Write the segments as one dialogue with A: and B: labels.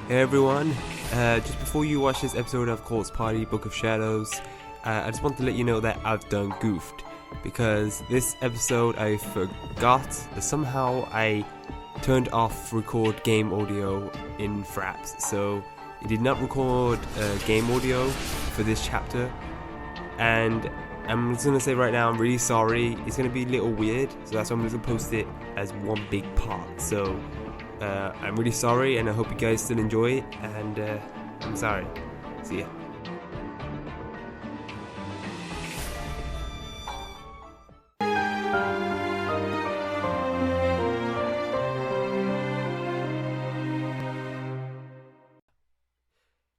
A: Hey everyone, just before you watch this episode of Corpse Party Book of Shadows, I just want to let you know that I've done goofed, because this episode I forgot that somehow I turned off record game audio in Fraps, so it did not record game audio for this chapter, and I'm just going to say right now I'm really sorry. It's going to be a little weird, so that's why I'm just going to post it as one big part. So I'm really sorry, and I hope you guys still enjoy it, and I'm sorry. See ya.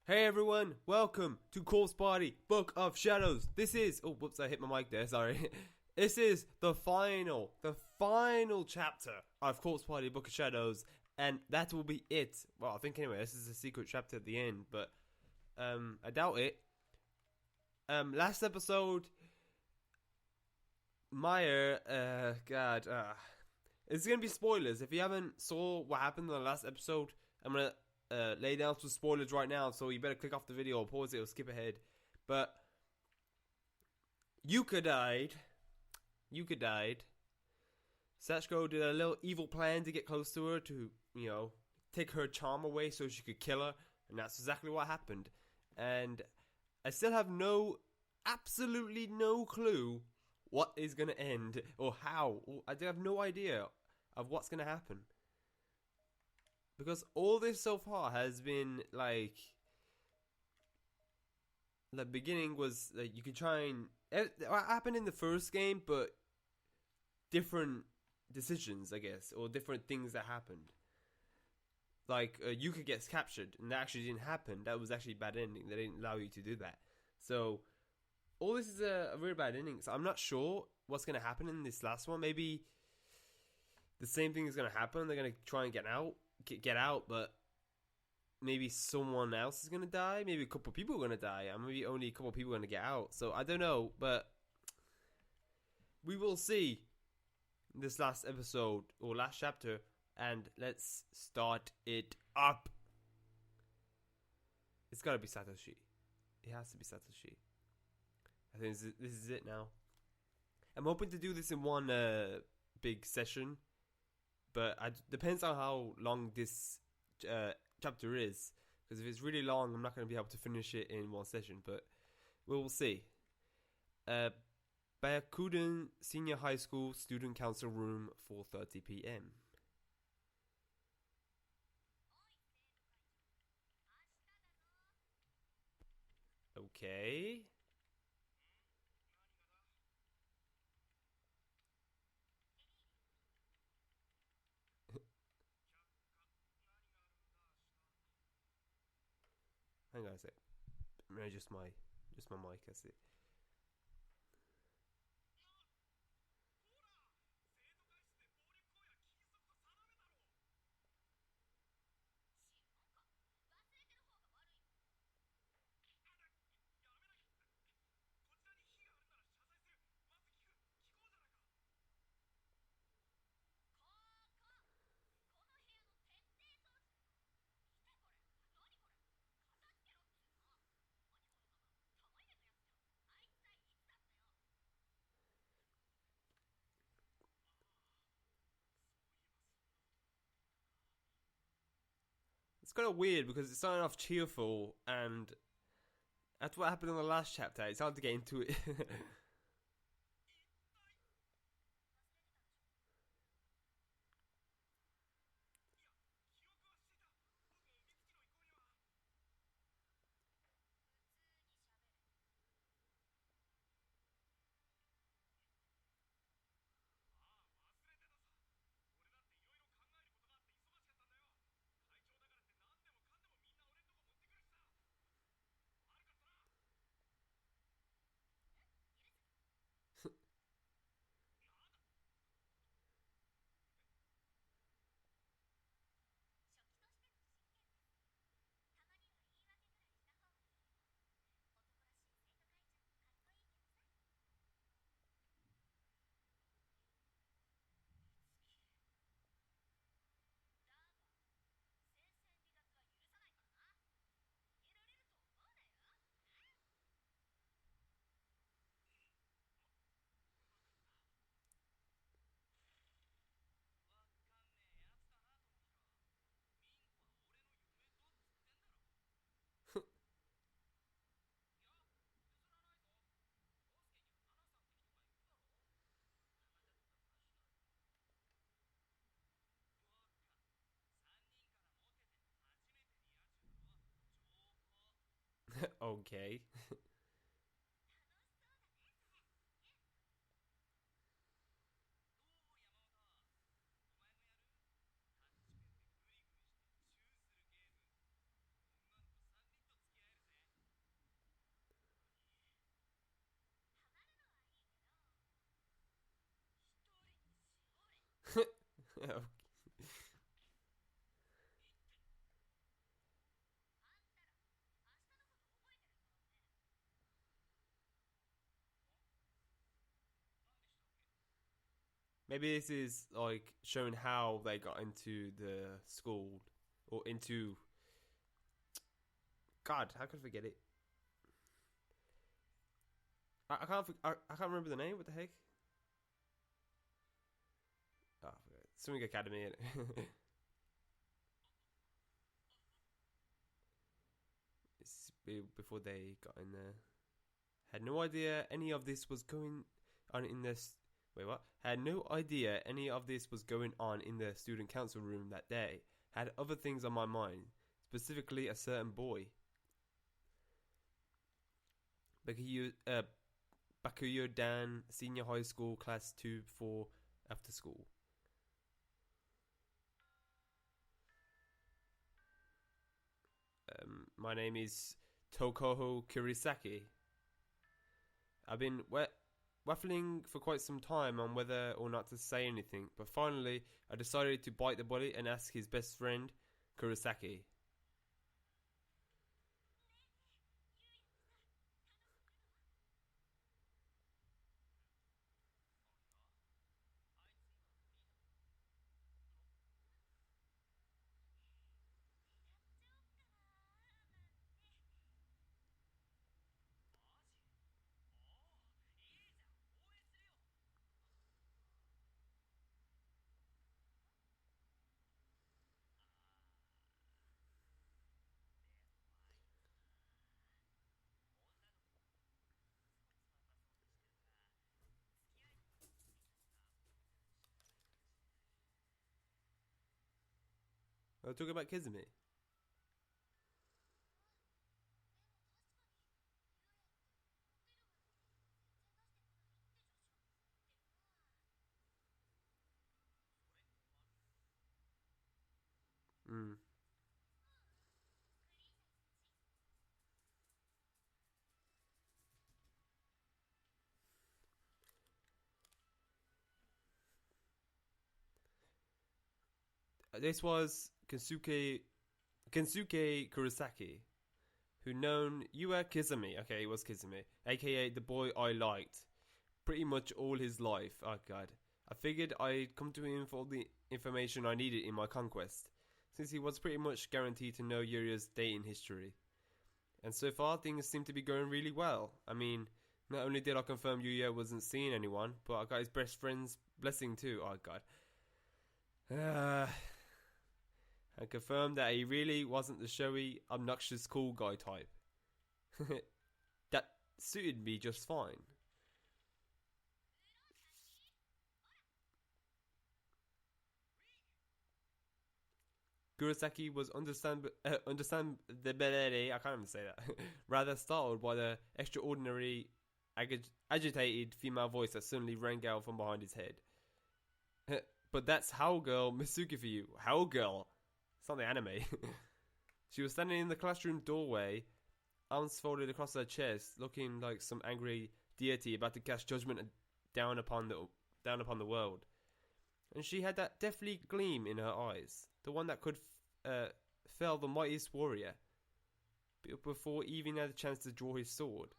A: Hey everyone, welcome to Corpse Party Book of Shadows. This is, oh whoops, I hit my mic there, sorry. This is the final chapter of Corpse Party Book of Shadows, and that will be it. Well, I think anyway, this is a secret chapter at the end, but I doubt it. Last episode, Meyer, it's gonna be spoilers. If you haven't saw what happened in the last episode, I'm gonna lay down some spoilers right now, so you better click off the video or pause it or skip ahead. But Yuka died. Sachiko did a little evil plan to get close to her, to, you know, take her charm away so she could kill her, and that's exactly what happened. And I still have absolutely no clue what is going to end, or how. I have no idea of what's going to happen. Because all this so far has been, like, the beginning was, like, you could try and, what happened in the first game, but different decisions, I guess, or different things that happened. Like, Yuka gets captured, and that actually didn't happen. That was actually a bad ending. They didn't allow you to do that. So, all this is a really bad ending. So, I'm not sure what's going to happen in this last one. Maybe the same thing is going to happen. They're going to try and get out, but maybe someone else is going to die. Maybe a couple of people are going to die, and maybe only a couple of people are going to get out. So, I don't know, but we will see this last episode, or last chapter, and let's start it up. It's gotta be Satoshi. It has to be Satoshi. I think this is it now. I'm hoping to do this in one big session, but depends on how long this chapter is. Because if it's really long, I'm not going to be able to finish it in one session, but we'll see. Bayakuden Senior High School Student Council Room, 4:30 p.m. Okay. Hang on a sec. No, just my mic, that's it. It's kind of weird because it's starting off cheerful, and that's what happened in the last chapter. It's hard to get into it. Okay. Maybe this is like showing how they got into the school or into. God, how could I forget it? I can't. I can't remember the name. What the heck? Oh, Swimming Academy. It's before they got in there. Had no idea any of this was going on in this. Wait, what? Had no idea any of this was going on in the student council room that day. Had other things on my mind, specifically a certain boy. Bakuyo Dan, senior high school, class 2-4, after school. My name is Tokoho Kurisaki. I've been waffling for quite some time on whether or not to say anything, but finally I decided to bite the bullet and ask his best friend, Kurosaki. I'll talk about Kizami. Mm. This was Kensuke Kurosaki, who known Yua Kizami. Okay, it was Kizami, aka the boy I liked, pretty much all his life. Oh god. I figured I'd come to him for all the information I needed in my conquest, since he was pretty much guaranteed to know Yuria's dating history. And so far, things seem to be going really well. I mean, not only did I confirm Yuya wasn't seeing anyone, but I got his best friend's blessing too. Oh god. And confirmed that he really wasn't the showy, obnoxious, cool guy type. That suited me just fine. Kurosaki was I can't even say that. Rather startled by the extraordinary, agitated female voice that suddenly rang out from behind his head. But that's Howl Girl Misuki for you. Howl Girl. It's not the anime. She was standing in the classroom doorway, arms folded across her chest, looking like some angry deity about to cast judgment down upon the world. And she had that deathly gleam in her eyes, the one that could fell the mightiest warrior before even had a chance to draw his sword.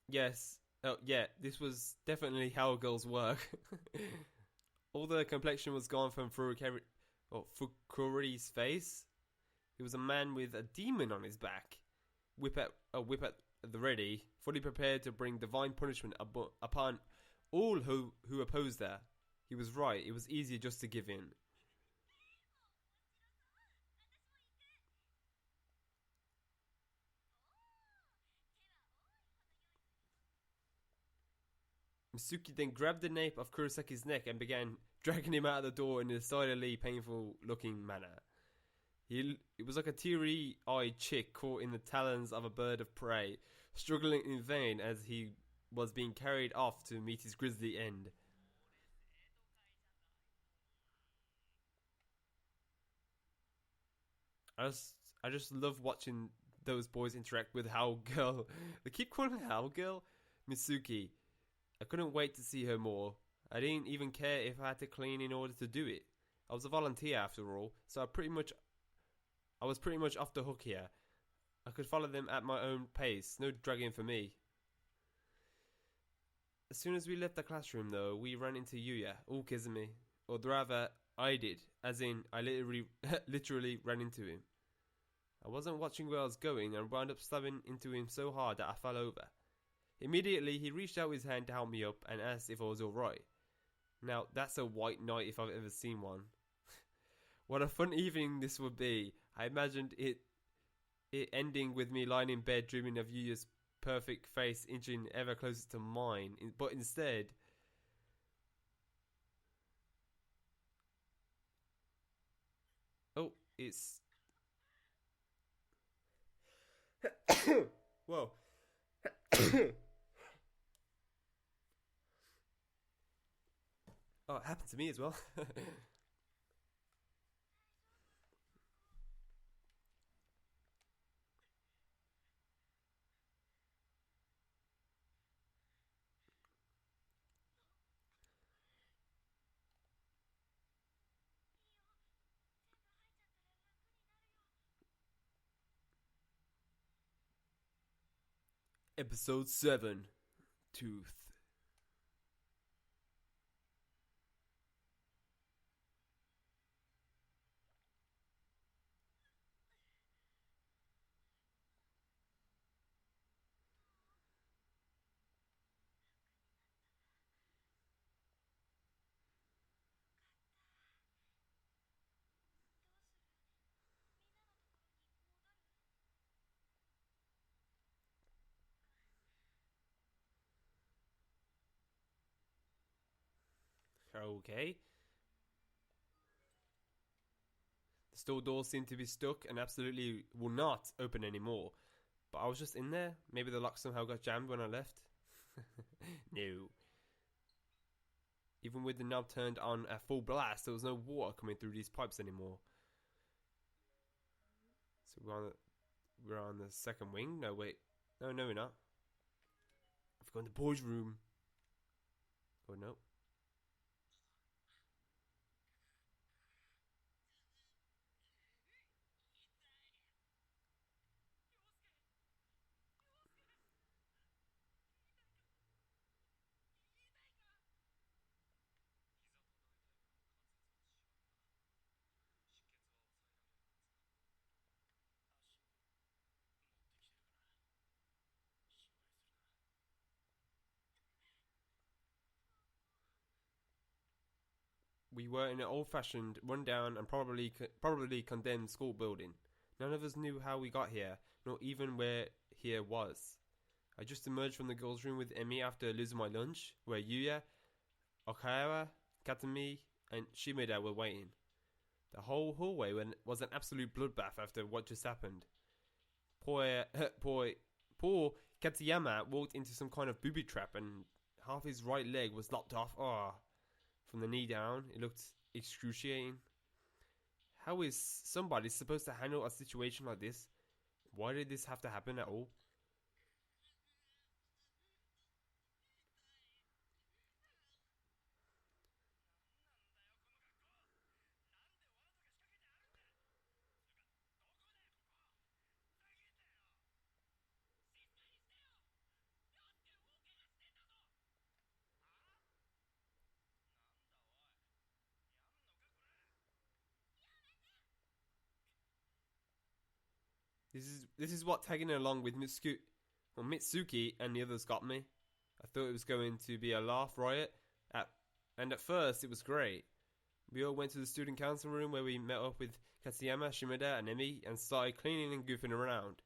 A: Yes. Oh, yeah, this was definitely how girls work. All the complexion was gone from Fukuri's face. He was a man with a demon on his back, whip at the ready, fully prepared to bring divine punishment upon all who opposed her. He was right. It was easier just to give in. Mitsuki then grabbed the nape of Kurosaki's neck and began dragging him out of the door in a decidedly painful-looking manner. It was like a teary-eyed chick caught in the talons of a bird of prey, struggling in vain as he was being carried off to meet his grisly end. I just love watching those boys interact with Howl Girl. They keep calling her Howl Girl, Mitsuki. I couldn't wait to see her more. I didn't even care if I had to clean in order to do it. I was a volunteer after all, so I was pretty much off the hook here. I could follow them at my own pace, no dragging for me. As soon as we left the classroom though, we ran into Yuya, or Kizami, or rather, I did, as in, I literally ran into him. I wasn't watching where I was going and wound up slamming into him so hard that I fell over. Immediately, he reached out his hand to help me up and asked if I was alright. Now, that's a white knight if I've ever seen one. What a fun evening this would be. I imagined it ending with me lying in bed dreaming of Yuya's perfect face inching ever closer to mine. But instead... Oh, it's... Whoa. Oh, it happened to me as well. Episode 7, Tooth. Okay. The store doors seem to be stuck and absolutely will not open anymore. But I was just in there. Maybe the lock somehow got jammed when I left. No. Even with the knob turned on at full blast, there was no water coming through these pipes anymore. So we're on the second wing? No, wait. No, we're not. I've gone to the boys' room. Oh, no. We were in an old-fashioned, run-down, and probably condemned school building. None of us knew how we got here, nor even where here was. I just emerged from the girls' room with Emi after losing my lunch, where Yuya, Okawa, Katami, and Shimeda were waiting. The whole hallway was an absolute bloodbath after what just happened. Poor Katsuyama walked into some kind of booby trap and half his right leg was lopped off. From the knee down, it looked excruciating. How is somebody supposed to handle a situation like this? Why did this have to happen at all? This is what tagging along with Mitsuki and the others got me. I thought it was going to be a laugh riot, and at first it was great. We all went to the student council room where we met up with Katsuyama, Shimada, and Emi and started cleaning and goofing around.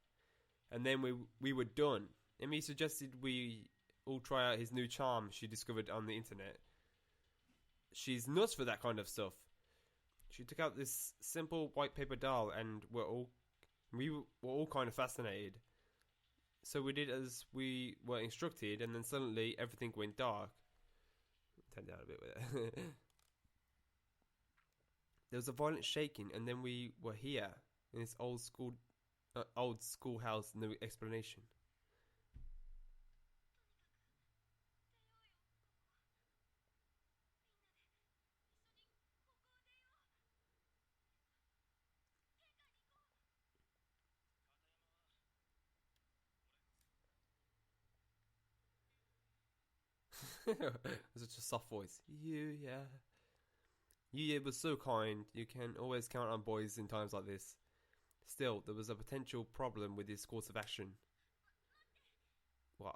A: And then we were done. Emi suggested we all try out his new charm she discovered on the internet. She's nuts for that kind of stuff. She took out this simple white paper doll, and we were all kind of fascinated. So we did as we were instructed, and then suddenly everything went dark. Turn down a bit with it. There was a violent shaking, and then we were here in this old schoolhouse. No explanation. Such a soft voice. Yeah. Yuya was so kind. You can always count on boys in times like this. Still, there was a potential problem with his course of action. What?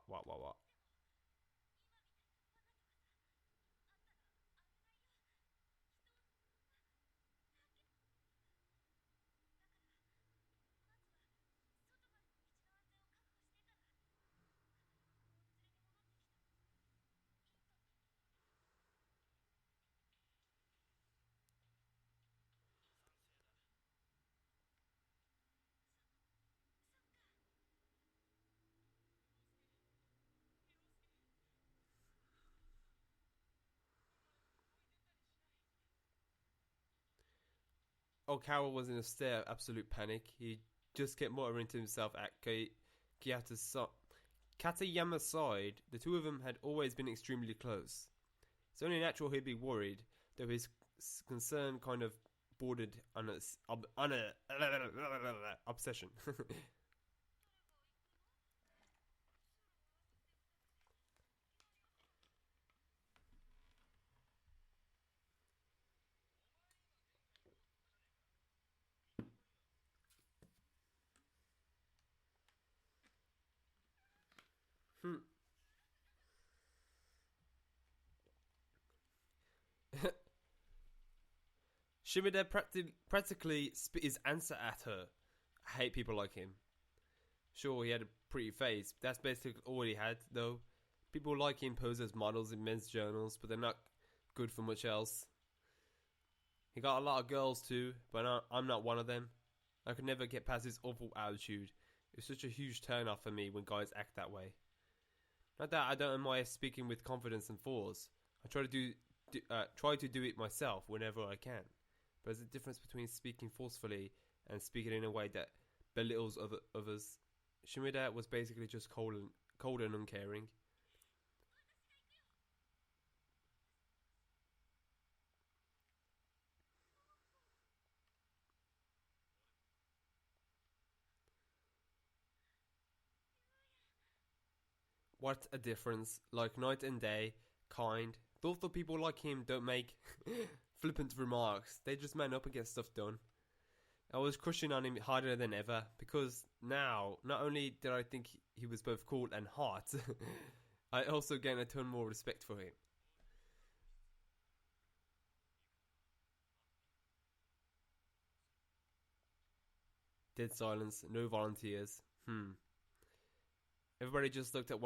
A: Okawa was in a state of absolute panic. He just kept muttering to himself at Katayama's side. The two of them had always been extremely close. It's only natural he'd be worried, though his concern kind of bordered on a obsession. Shimada practically spit his answer at her. I hate people like him. Sure, he had a pretty face. That's basically all he had, though. People like him pose as models in men's journals, but they're not good for much else. He got a lot of girls too, but I'm not one of them. I could never get past his awful attitude. It's such a huge turn off for me when guys act that way. Not that I don't admire speaking with confidence and force. I try to do it myself whenever I can. But there's a difference between speaking forcefully and speaking in a way that belittles others. Shimada was basically just cold and uncaring. What a difference. Like night and day, kind. Both the people like him don't make flippant remarks. They just man up and get stuff done. I was crushing on him harder than ever because now, not only did I think he was both cool and hot, I also gained a ton more respect for him. Dead silence, no volunteers. Everybody just looked at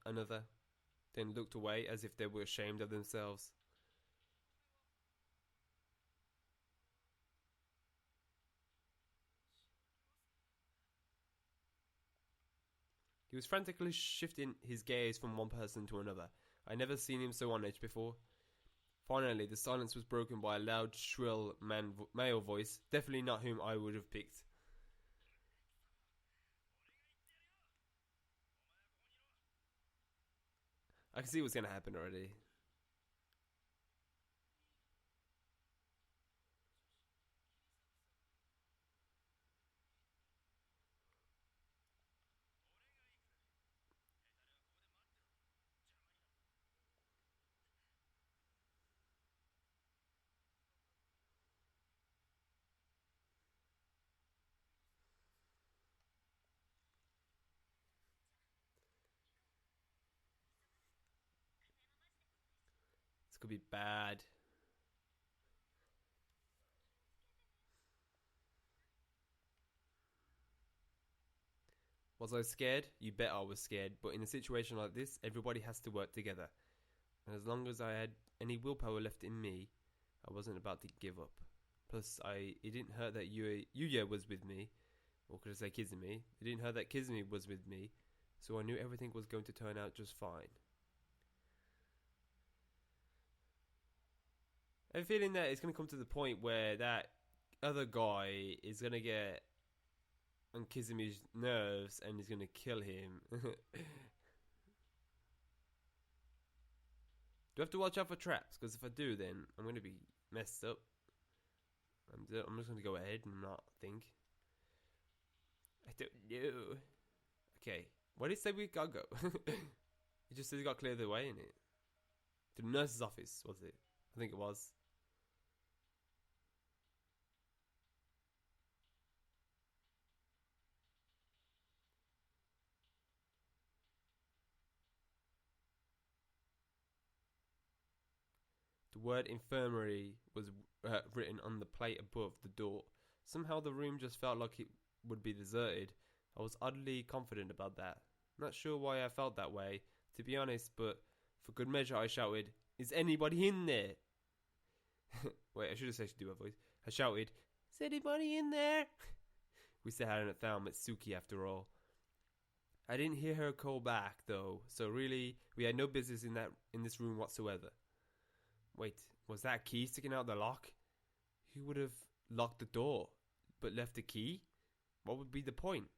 A: another, then looked away as if they were ashamed of themselves. He was frantically shifting his gaze from one person to another. I'd never seen him so on edge before. Finally, the silence was broken by a loud, shrill male voice, definitely not whom I would have picked. I can see what's going to happen already. This could be bad. Was I scared? You bet I was scared. But in a situation like this, everybody has to work together. And as long as I had any willpower left in me, I wasn't about to give up. Plus, it didn't hurt that Yuya was with me. Or could I say Kizami? It didn't hurt that Kizami was with me. So I knew everything was going to turn out just fine. I have a feeling that it's going to come to the point where that other guy is going to get on Kizami's nerves and he's going to kill him. Do I have to watch out for traps? Because if I do, then I'm going to be messed up. I'm just going to go ahead and not think. I don't know. Okay. Why did it say we gotta go? It just said we got clear the way in it. To the nurse's office, was it? I think it was. The word infirmary was written on the plate above the door. Somehow the room just felt like it would be deserted. I was oddly confident about that. Not sure why I felt that way, to be honest, but for good measure I shouted, "Is anybody in there?" Wait, I should have said do a voice. I shouted, "Is anybody in there?" We still hadn't found Mitsuki after all. I didn't hear her call back though, so really we had no business in this room whatsoever. Wait, was that a key sticking out the lock? Who would have locked the door but left the key? What would be the point?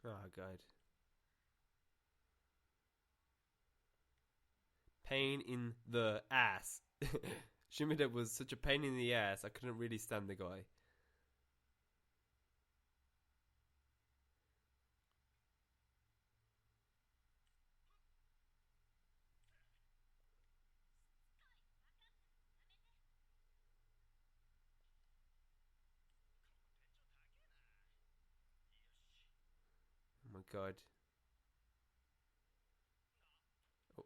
A: Oh god. Pain in the ass. Shimida was such a pain in the ass, I couldn't really stand the guy. Oh my god. Oh.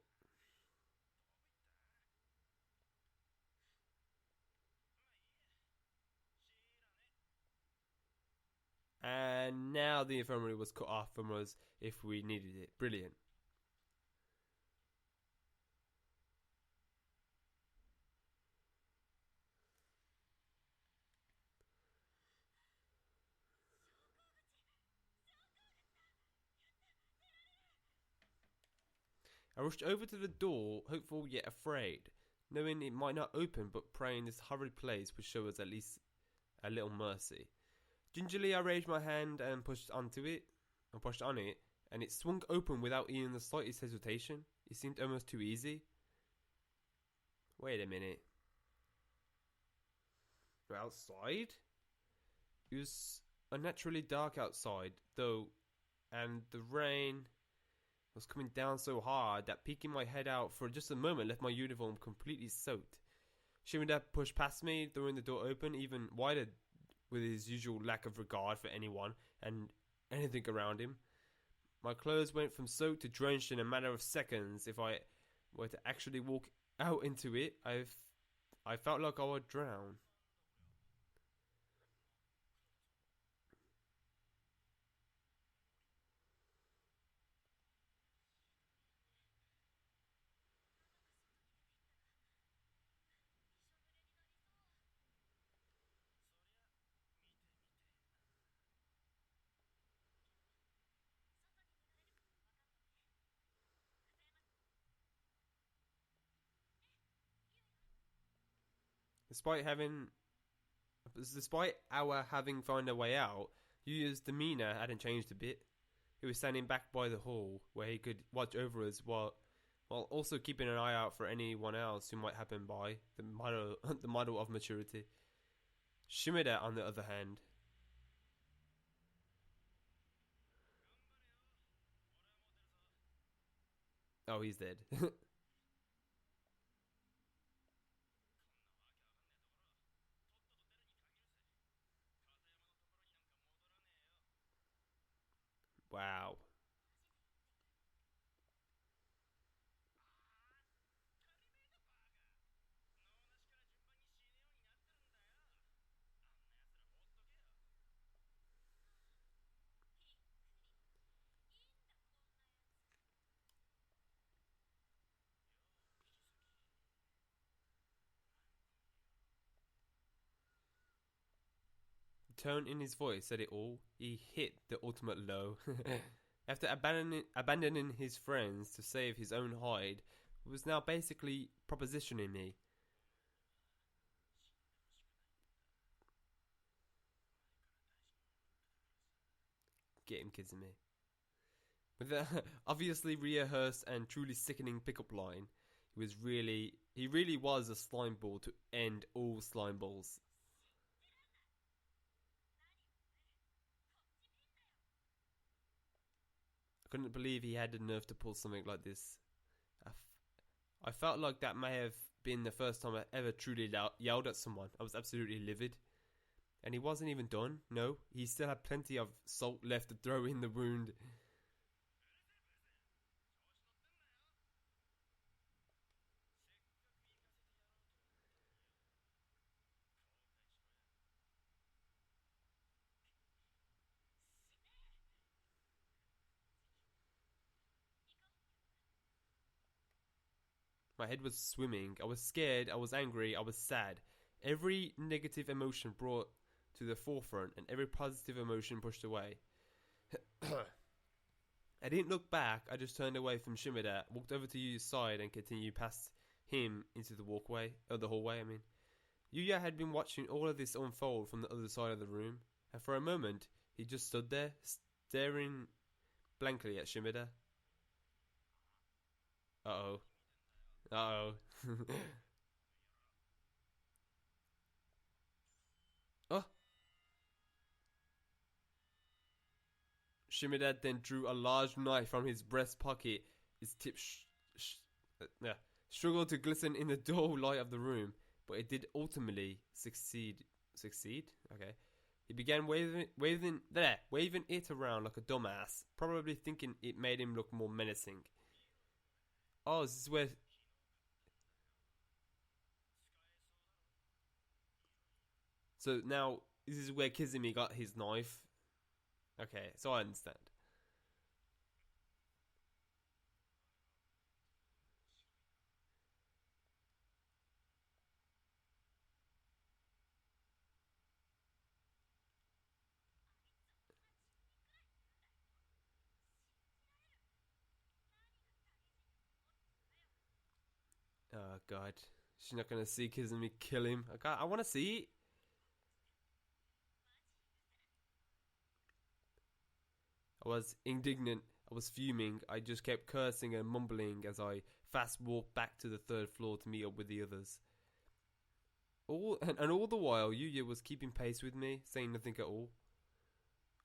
A: And now the infirmary was cut off from us if we needed it. Brilliant. I rushed over to the door, hopeful yet afraid, knowing it might not open, but praying this horrid place would show us at least a little mercy. Gingerly I raised my hand and pushed on it, and it swung open without even the slightest hesitation. It seemed almost too easy. Wait a minute. We're outside? It was unnaturally dark outside, though, and the rain was coming down so hard that peeking my head out for just a moment left my uniform completely soaked. Shimida pushed past me, throwing the door open even wider with his usual lack of regard for anyone and anything around him. My clothes went from soaked to drenched in a matter of seconds. If I were to actually walk out into it, I felt like I would drown. Despite our having found a way out, Yuya's demeanour hadn't changed a bit. He was standing back by the hall, where he could watch over us while also keeping an eye out for anyone else who might happen by. The model of maturity. Shimada, on the other hand, oh, he's dead. Wow. The tone in his voice said it all. He hit the ultimate low. After abandoning his friends to save his own hide, he was now basically propositioning me. Get him, Kizami. With the obviously rehearsed and truly sickening pickup line, he really was a slime ball to end all slime balls. I couldn't believe he had the nerve to pull something like this. I felt like that may have been the first time I ever truly yelled at someone. I was absolutely livid. And he wasn't even done. No, he still had plenty of salt left to throw in the wound. My head was swimming. I was scared, I was angry, I was sad. Every negative emotion brought to the forefront and every positive emotion pushed away. I didn't look back, I just turned away from Shimada, walked over to Yuya's side and continued past him into the hallway, I mean. Yuya had been watching all of this unfold from the other side of the room, and for a moment, he just stood there, staring blankly at Shimada. Uh-oh. Uh-oh. Oh! Shimada then drew a large knife from his breast pocket. Its tip struggled to glisten in the dull light of the room, but it did ultimately succeed. Succeed? Okay. He began waving it around like a dumbass, probably thinking it made him look more menacing. Oh, this is where... So now, this is where Kizami got his knife. Okay, so I understand. Oh, God. She's not gonna see Kizami kill him. I wanna see it. I was indignant. I was fuming. I just kept cursing and mumbling as I fast walked back to the third floor to meet up with the others. All the while, Yuya was keeping pace with me, saying nothing at all.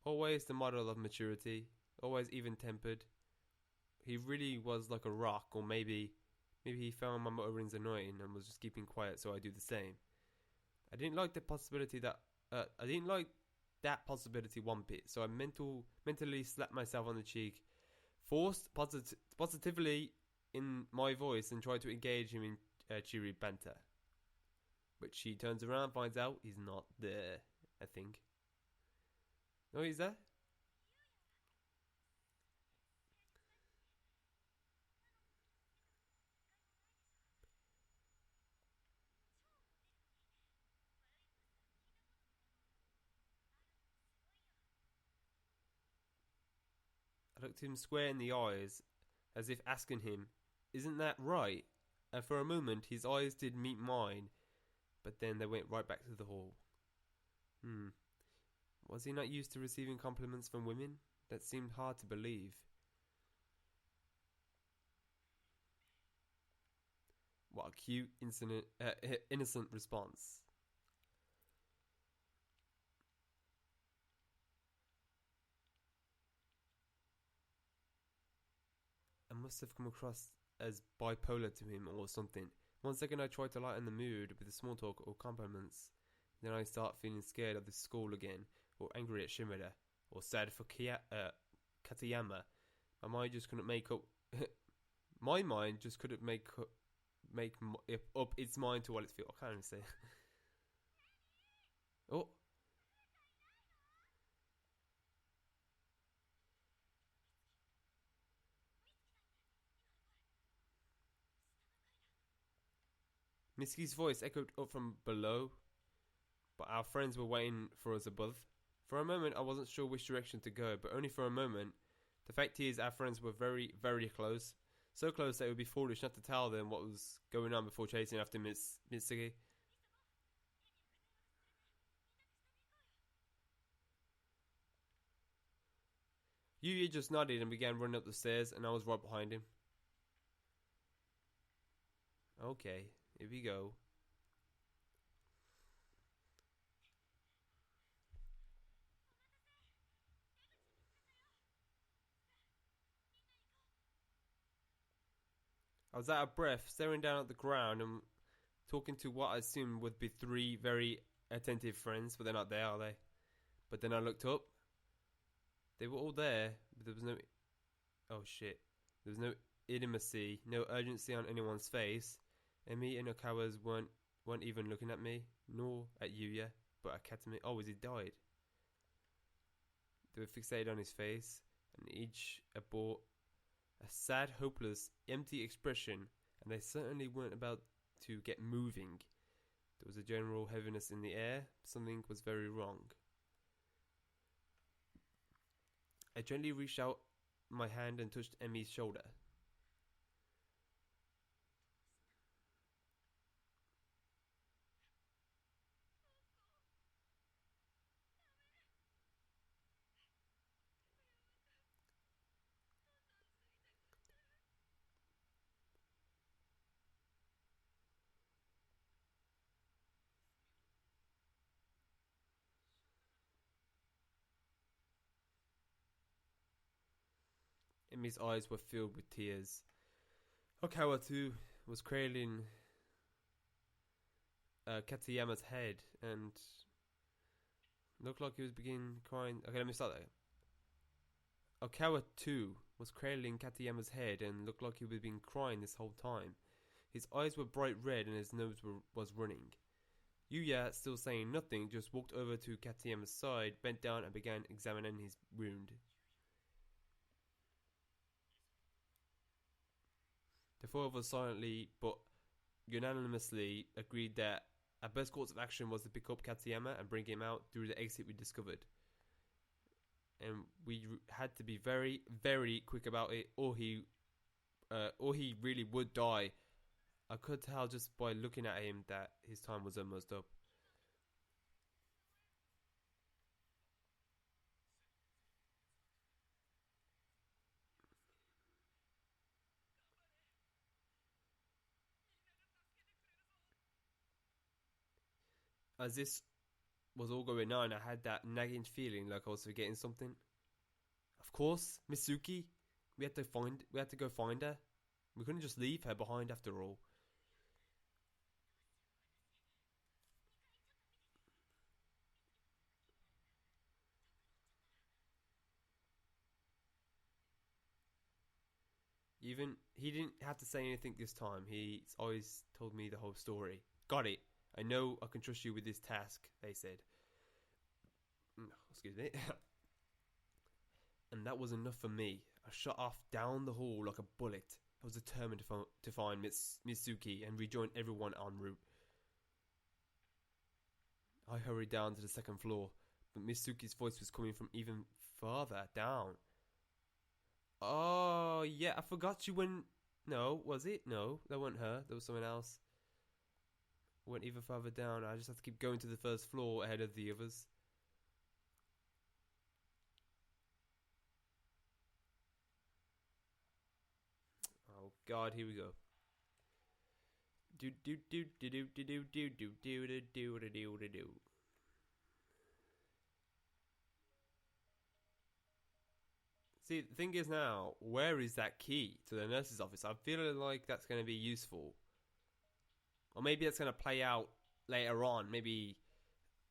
A: Always the model of maturity, always even-tempered. He really was like a rock, or maybe he found my mutterings annoying and was just keeping quiet, so I do the same. I didn't like the possibility that I didn't like that possibility one bit, so I mentally slapped myself on the cheek, forced positively in my voice, and tried to engage him in cheery banter. But she turns around, finds out he's not there. I think. No, he's there. I looked him square in the eyes, as if asking him, "Isn't that right?" And for a moment, his eyes did meet mine, but then they went right back to the hall. Hmm. Was he not used to receiving compliments from women? That seemed hard to believe. What a cute, innocent response. must have come across as bipolar to him or something. One second I try to lighten the mood with small talk or compliments. Then I start feeling scared of the school again, or angry at Shimada, or sad for Katayama. My mind just couldn't make up. My mind just couldn't make up its mind to what it feels. I can't even say. Oh. Mitsuki's voice echoed up from below, but our friends were waiting for us above. For a moment, I wasn't sure which direction to go, but only for a moment. The fact is, our friends were very, very close. So close that it would be foolish not to tell them what was going on before chasing after Mitsuki. Yuya just nodded and began running up the stairs, and I was right behind him. Okay, here we go. I was out of breath, staring down at the ground and talking to what I assumed would be three very attentive friends, but they're not there, are they? But then I looked up. They were all there, but there was no... Oh shit. There was no intimacy, no urgency on anyone's face. Emi and Okawa's weren't even looking at me, nor at Yuya, but at Katami. Oh, has he died? They were fixated on his face, and each bore a sad, hopeless, empty expression, and they certainly weren't about to get moving. There was a general heaviness in the air. Something was very wrong. I gently reached out my hand and touched Emi's shoulder. Emi's eyes were filled with tears. Okawa too was cradling Katayama's head and looked like he was beginning crying. Okay, let me start that. Okawa too was cradling Katayama's head and looked like he was been crying this whole time. His eyes were bright red and his nose was running. Yuya, still saying nothing, just walked over to Katayama's side, bent down and began examining his wound. The four of us silently but unanimously agreed that our best course of action was to pick up Katayama and bring him out through the exit we discovered. And we had to be very, very quick about it, or he really would die. I could tell just by looking at him that his time was almost up. As this was all going on, I had that nagging feeling like I was forgetting something. Of course, Mitsuki. We had to go find her. We couldn't just leave her behind after all. Even he didn't have to say anything this time. He's always told me the whole story. Got it. I know I can trust you with this task, they said. Excuse me. And that was enough for me. I shot off down the hall like a bullet. I was determined to find Mitsuki and rejoin everyone en route. I hurried down to the second floor, but Mitsuki's voice was coming from even farther down. Oh, yeah, I forgot you went... No, was it? No, that wasn't her. There was someone else. Went even further down. I just have to keep going to the first floor ahead of the others. Oh, God, here we go. Do do do do do do do do do do do do do do do. See, the thing is now, where is that key to the nurse's office? I'm feeling like that's going to be useful. Or maybe that's going to play out later on. Maybe,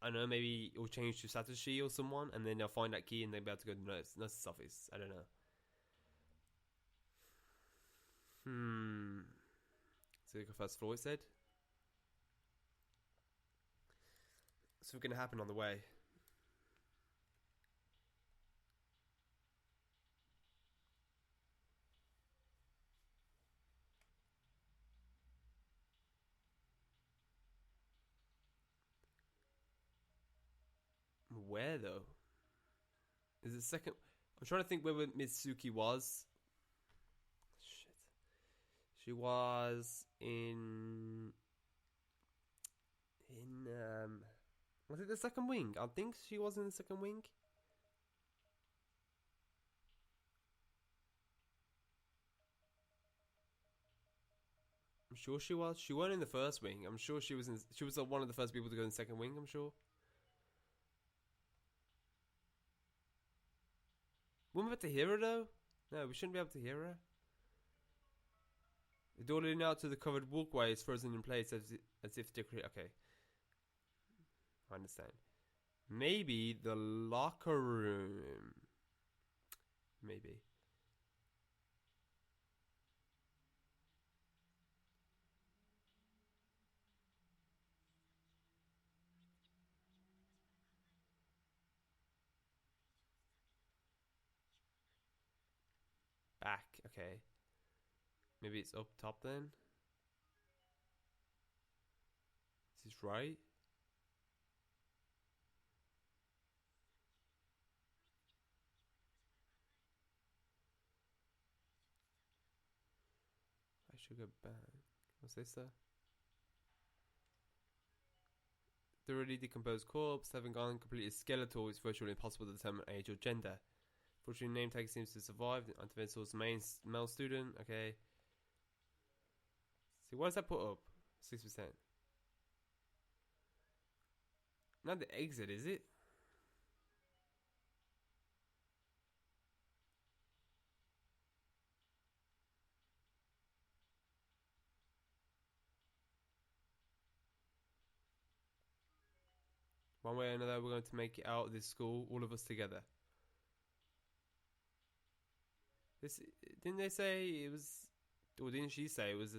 A: I don't know, maybe it will change to Satoshi or someone, and then they'll find that key and they'll be able to go to the nurse's office. I don't know. So the first floor, it said. So it's going to happen on the way. Where though? Is it second? I'm trying to think where Mitsuki was. Shit. She was in was it the second wing? I think she was in the second wing. I'm sure she was. She wasn't in the first wing. I'm sure she was in. She was one of the first people to go in the second wing. I'm sure. Weren't we able to hear her though? No, we shouldn't be able to hear her. The door leading out to the covered walkway is frozen in place as if decorated. Okay, I understand. Maybe the locker room. Maybe. Back. Okay. Maybe it's up top then. Is this right? I should go back. What's this, sir? Thoroughly decomposed corpse, having gone completely skeletal, it's virtually impossible to determine age or gender. Fortunately, name tag seems to survive. Antiviral's main male student. Okay. See, what does that put up? 6%. Not the exit, is it? One way or another, we're going to make it out of this school, all of us together. This didn't they say it was, or didn't she say it was a?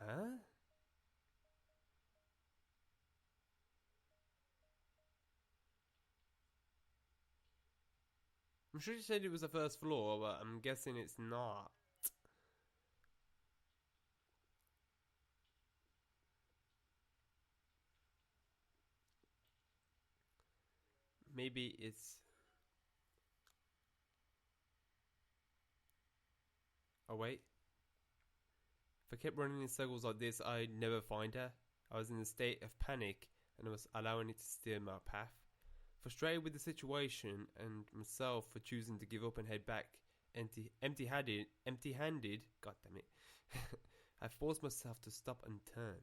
A: Huh? I'm sure she said it was the first floor, but I'm guessing it's not. Maybe it's. Oh wait. If I kept running in circles like this, I'd never find her. I was in a state of panic and I was allowing it to steer my path. Frustrated with the situation and myself for choosing to give up and head back empty-handed, god damn it, I forced myself to stop and turn.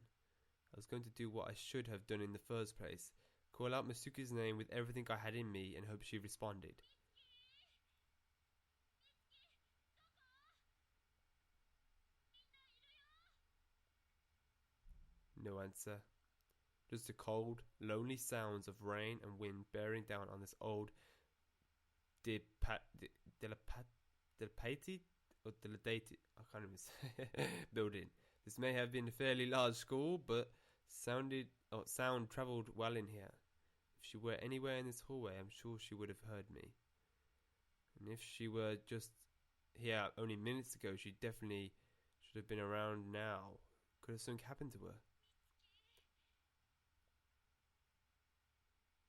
A: I was going to do what I should have done in the first place, call out Masuki's name with everything I had in me and hope she responded. No answer. Just the cold, lonely sounds of rain and wind bearing down on this old dilapidated or dilapidated, I can't even say, building. This may have been a fairly large school, but sound travelled well in here. If she were anywhere in this hallway, I'm sure she would have heard me. And if she were just here only minutes ago, she definitely should have been around now. Could have something happened to her.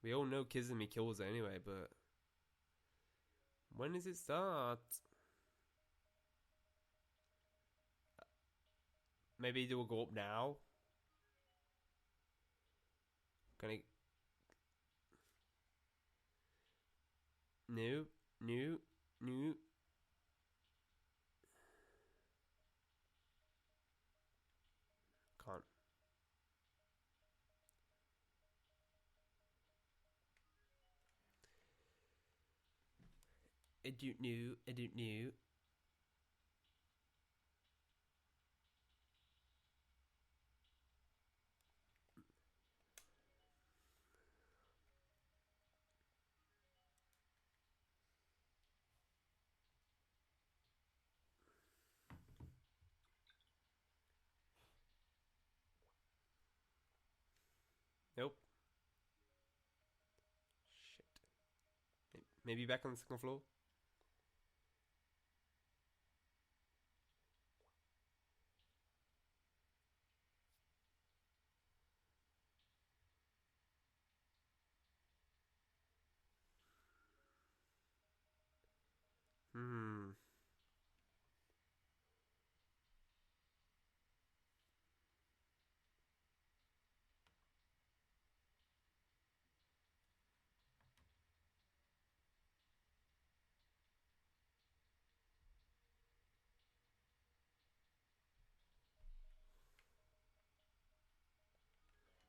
A: We all know Kizami kills her anyway, but when does it start? Maybe it will go up now. Can I? No, no, no. Can't. I don't know. I don't know. Nope. Shit. Maybe back on the second floor. Hmm.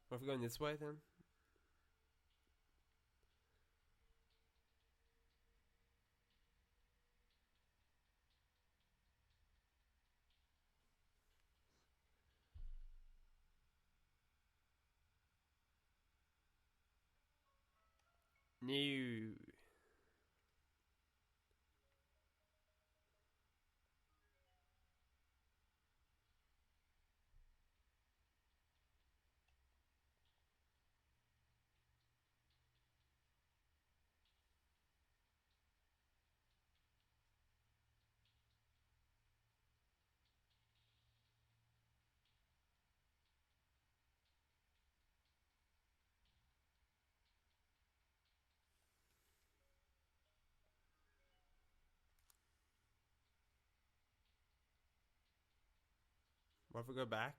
A: What if we're going this way then? No. What if we go back?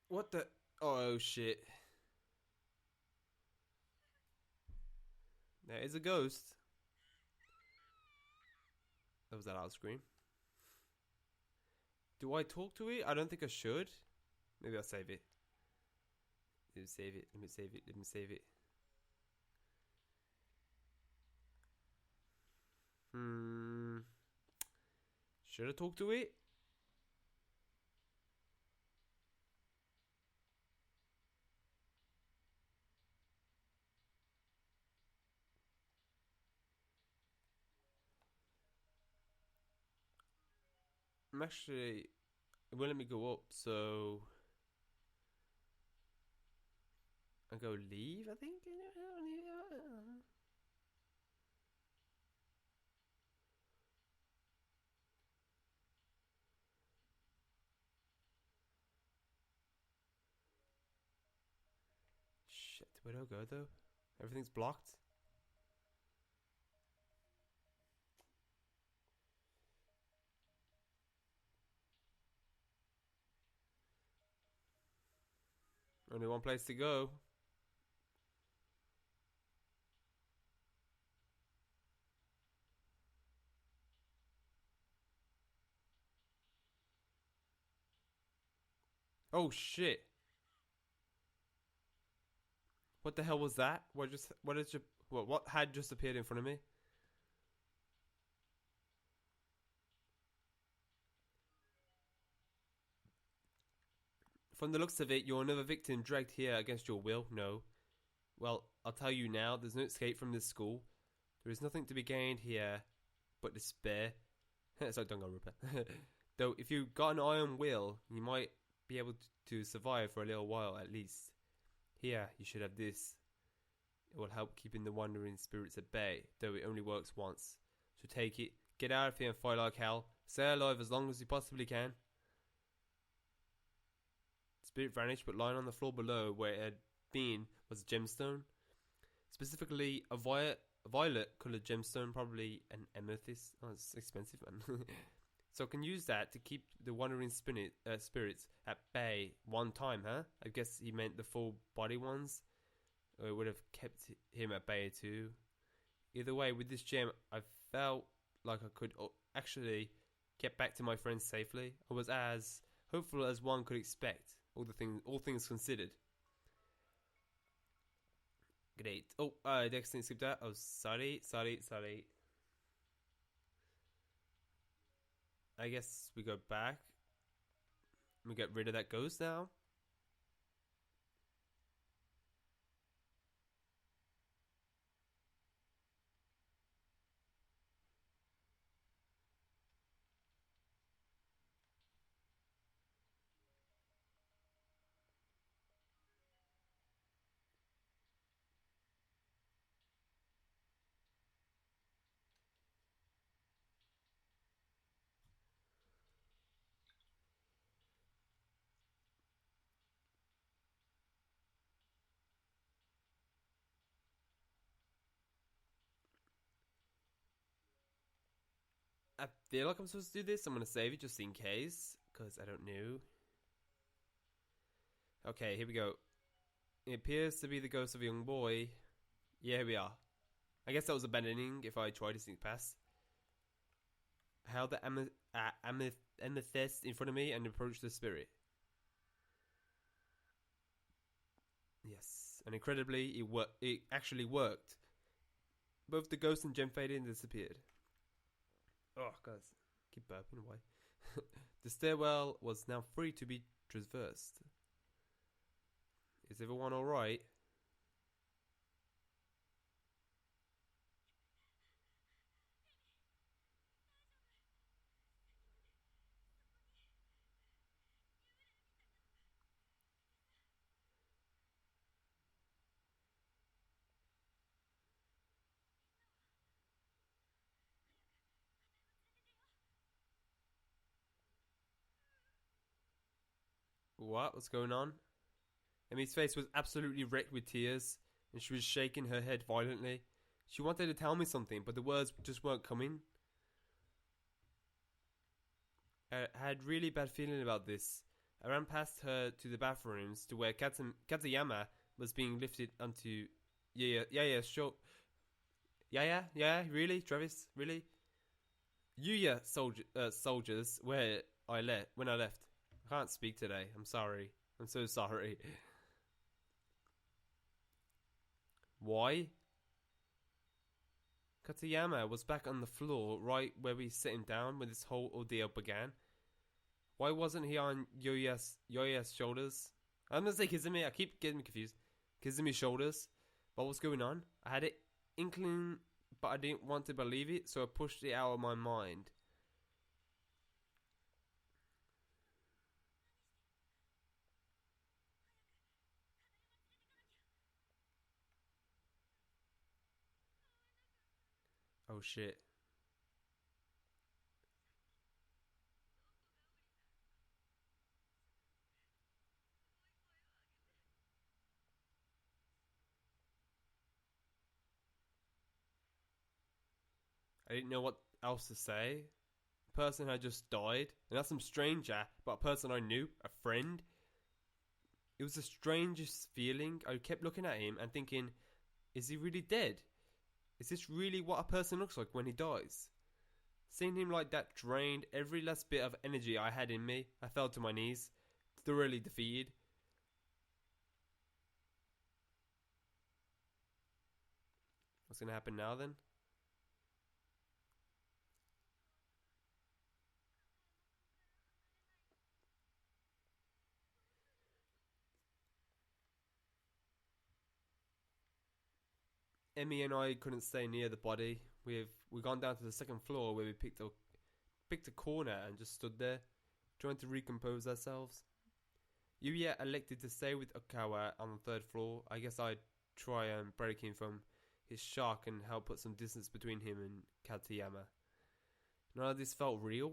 A: What the? Oh shit. There is a ghost. That was that out scream. Do I talk to it? I don't think I should. Maybe I'll save it. Let me save it. Let me save it. Let me save it. Should I talk to it? I'm actually. It won't let me go up, so. I go leave, I think? Shit, where do I go though? Everything's blocked. Only one place to go. Oh shit. What the hell was that? What had just appeared in front of me? From the looks of it, you're another victim dragged here against your will. No. Well, I'll tell you now, there's no escape from this school. There is nothing to be gained here but despair. So don't go, Rupert. Though, if you got an iron will, you might be able to survive for a little while at least. Here, you should have this. It will help keeping the wandering spirits at bay, though it only works once. So take it, get out of here and fight like hell. Stay alive as long as you possibly can. Spirit vanished, but lying on the floor below where it had been was a gemstone. Specifically, a violet-coloured gemstone, probably an amethyst. Oh, it's expensive, man. So I can use that to keep the wandering spirits at bay one time, huh? I guess he meant the full body ones. or it would have kept him at bay too. Either way, with this gem, I felt like I could actually get back to my friends safely. I was as hopeful as one could expect, all things considered. Great. Oh, I accidentally skipped that. Oh, sorry. I guess we go back. We get rid of that ghost now. I feel like I'm supposed to do this. I'm going to save it just in case, because I don't know. Okay, here we go. It appears to be the ghost of a young boy. Yeah, here we are. I guess that was abandoning if I tried to sneak past. I held the amethyst in front of me and approached the spirit. Yes, and incredibly, it actually worked. Both the ghost and gem faded and disappeared. Oh, guys, keep burping away. The stairwell was now free to be traversed. Is everyone alright? What? What's going on? Emmy's face was absolutely wrecked with tears, and she was shaking her head violently. She wanted to tell me something, but the words just weren't coming. I had really bad feeling about this. I ran past her to the bathrooms to where Kazuyama was being lifted onto... Yeah, sure. Yeah, really? Travis? Really? Soldiers, when I left. I can't speak today. I'm sorry. I'm so sorry. Why? Katayama was back on the floor right where we set him down when this whole ordeal began. Why wasn't he on Yoya's shoulders? I'm gonna say Kizami. I keep getting confused. Kizumi's shoulders. What was going on? I had it inkling, but I didn't want to believe it, so I pushed it out of my mind. Oh shit. I didn't know what else to say. A person had just died, and not some stranger, but a person I knew, a friend. It was the strangest feeling. I kept looking at him and thinking, is he really dead? Is this really what a person looks like when he dies? Seeing him like that drained every last bit of energy I had in me. I fell to my knees, thoroughly defeated. What's going to happen now then? Emmy and I couldn't stay near the body. We've gone down to the second floor where we picked a corner and just stood there, trying to recompose ourselves. Yuya elected to stay with Okawa on the third floor. I guess I'd try and break him from his shock and help put some distance between him and Katayama. None of this felt real.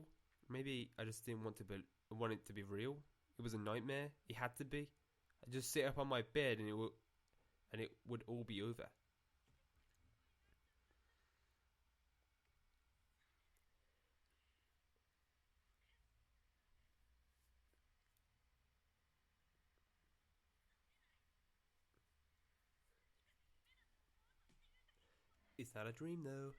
A: Maybe I just didn't want it to be real. It was a nightmare. It had to be. I'd just sit up on my bed and it would all be over. It's not a dream though.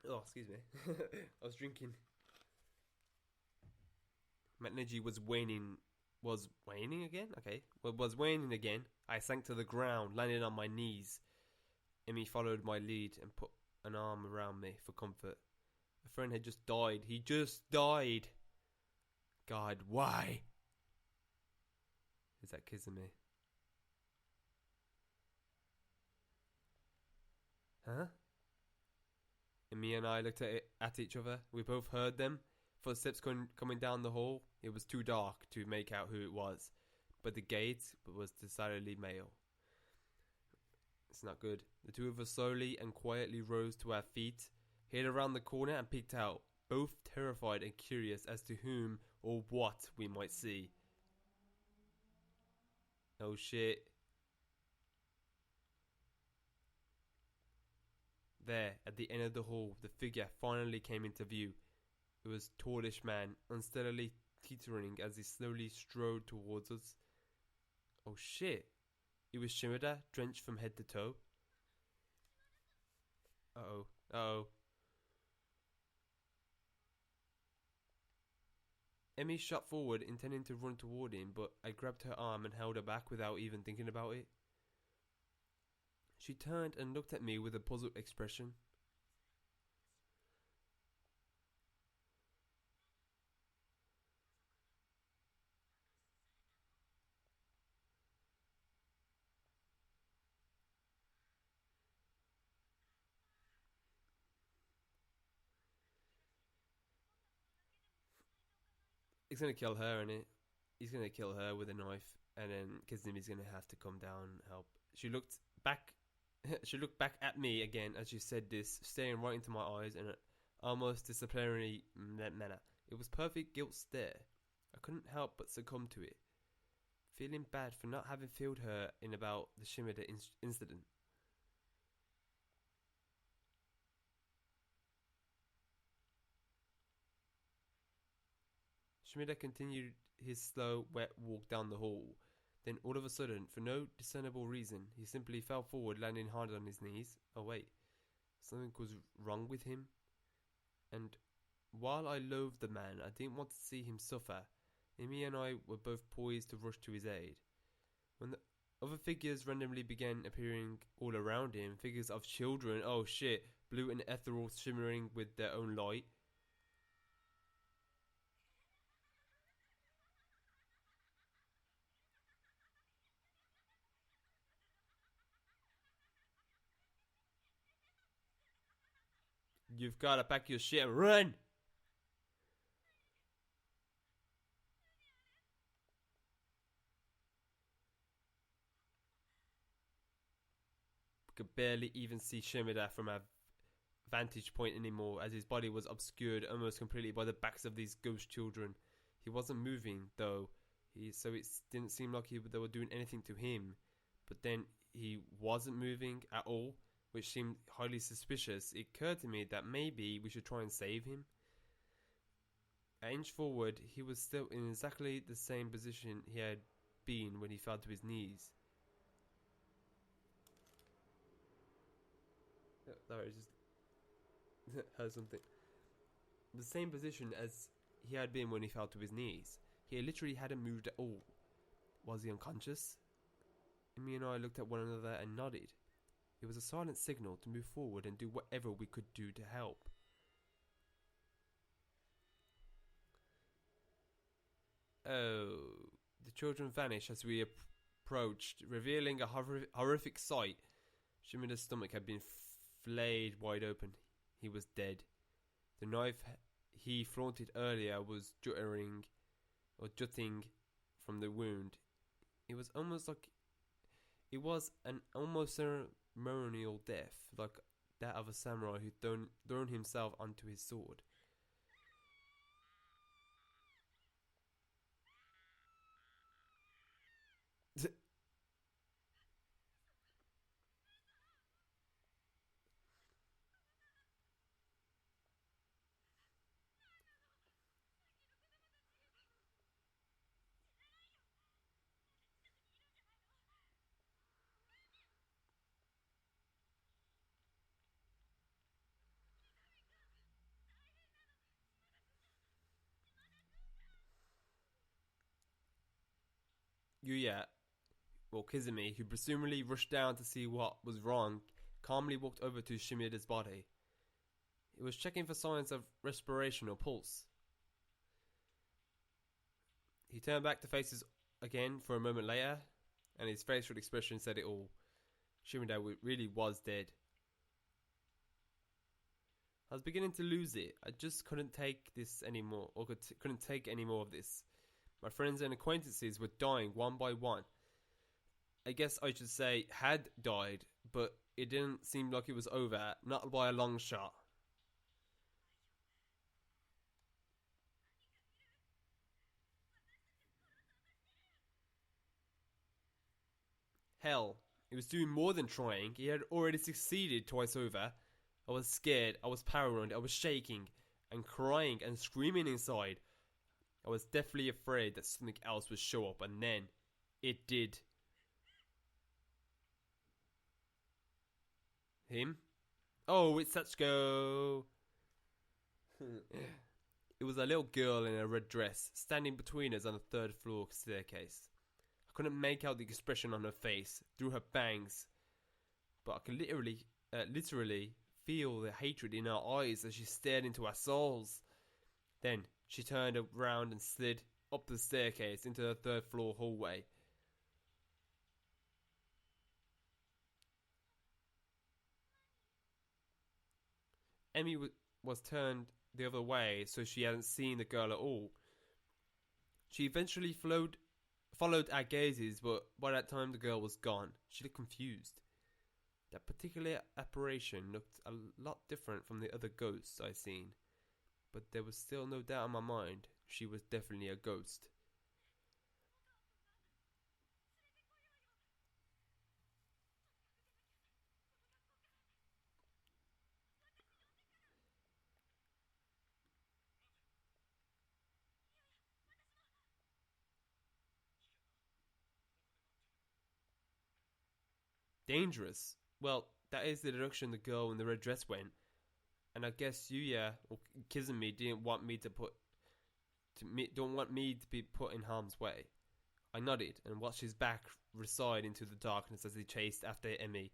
A: Oh, excuse me. I was drinking. My energy was waning. Was waning again? Okay. Well, was waning again. I sank to the ground, landing on my knees. Emmy followed my lead and put an arm around me for comfort. A friend had just died. He just died. God, why? Is that Kizami? Huh? Emmy and I looked at each other. We both heard them. Footsteps coming down the hall. It was too dark to make out who it was, but the gate was decidedly male. It's not good. The two of us slowly and quietly rose to our feet, hid around the corner and peeked out, both terrified and curious as to whom or what we might see. Oh shit. There, at the end of the hall, the figure finally came into view. It was a tallish man, unsteadily teetering as he slowly strode towards us. Oh shit. It was Shimada, drenched from head to toe. Uh-oh. Uh-oh. Emmy shot forward, intending to run toward him, but I grabbed her arm and held her back without even thinking about it. She turned and looked at me with a puzzled expression. He's gonna kill her, innit? He's gonna kill her with a knife, and then Kizami's gonna have to come down and help. She looked back. She looked back at me again as she said this, staring right into my eyes in an almost disciplinary manner. It was perfect guilt stare. I couldn't help but succumb to it, feeling bad for not having filled her in about the Shimada incident. Shimada continued his slow, wet walk down the hall. Then, all of a sudden, for no discernible reason, he simply fell forward, landing hard on his knees. Oh wait, something was wrong with him. And while I loathed the man, I didn't want to see him suffer. Amy and I were both poised to rush to his aid. When the other figures randomly began appearing all around him, figures of children, oh shit, blue and ethereal shimmering with their own light. You've gotta pack your shit and run! We could barely even see Shimada from our vantage point anymore, as his body was obscured almost completely by the backs of these ghost children. He wasn't moving, though, so it didn't seem like they were doing anything to him. But then he wasn't moving at all, which seemed highly suspicious. It occurred to me that maybe we should try and save him. I inched forward. He was still in exactly the same position he had been when he fell to his knees. Sorry, just heard something. The same position as he had been when he fell to his knees. He literally hadn't moved at all. Was he unconscious? Amy and I looked at one another and nodded. It was a silent signal to move forward and do whatever we could do to help. Oh, the children vanished as we approached, revealing a horrific sight. Shimada's stomach had been flayed wide open. He was dead. The knife he flaunted earlier was jutting from the wound. It was almost like it was an almost ceremonial death, like that of a samurai who thrown himself onto his sword. Yuya, or Kizami, who presumably rushed down to see what was wrong, calmly walked over to Shimida's body. He was checking for signs of respiration or pulse. He turned back to face us again for a moment later, and his facial expression said it all. Shimida really was dead. I was beginning to lose it. I just couldn't take this anymore, or couldn't take any more of this. My friends and acquaintances were dying one by one. I guess I should say had died, but it didn't seem like it was over, not by a long shot. Hell, he was doing more than trying. He had already succeeded twice over. I was scared, I was paranoid, I was shaking and crying and screaming inside. I was deathly afraid that something else would show up, and then it did. Him? Oh, it's Satsuko! It was a little girl in a red dress, standing between us on the third floor staircase. I couldn't make out the expression on her face through her bangs, but I could literally feel the hatred in her eyes as she stared into our souls. Then she turned around and slid up the staircase into the third floor hallway. Emmy was turned the other way, so she hadn't seen the girl at all. She eventually followed our gazes, but by that time the girl was gone. She looked confused. That particular apparition looked a lot different from the other ghosts I'd seen, but there was still no doubt in my mind she was definitely a ghost. Dangerous? Well, that is the direction the girl in the red dress went, and I guess Yuya or Kizami don't want me to be put in harm's way. I nodded and watched his back recede into the darkness as he chased after Emmy.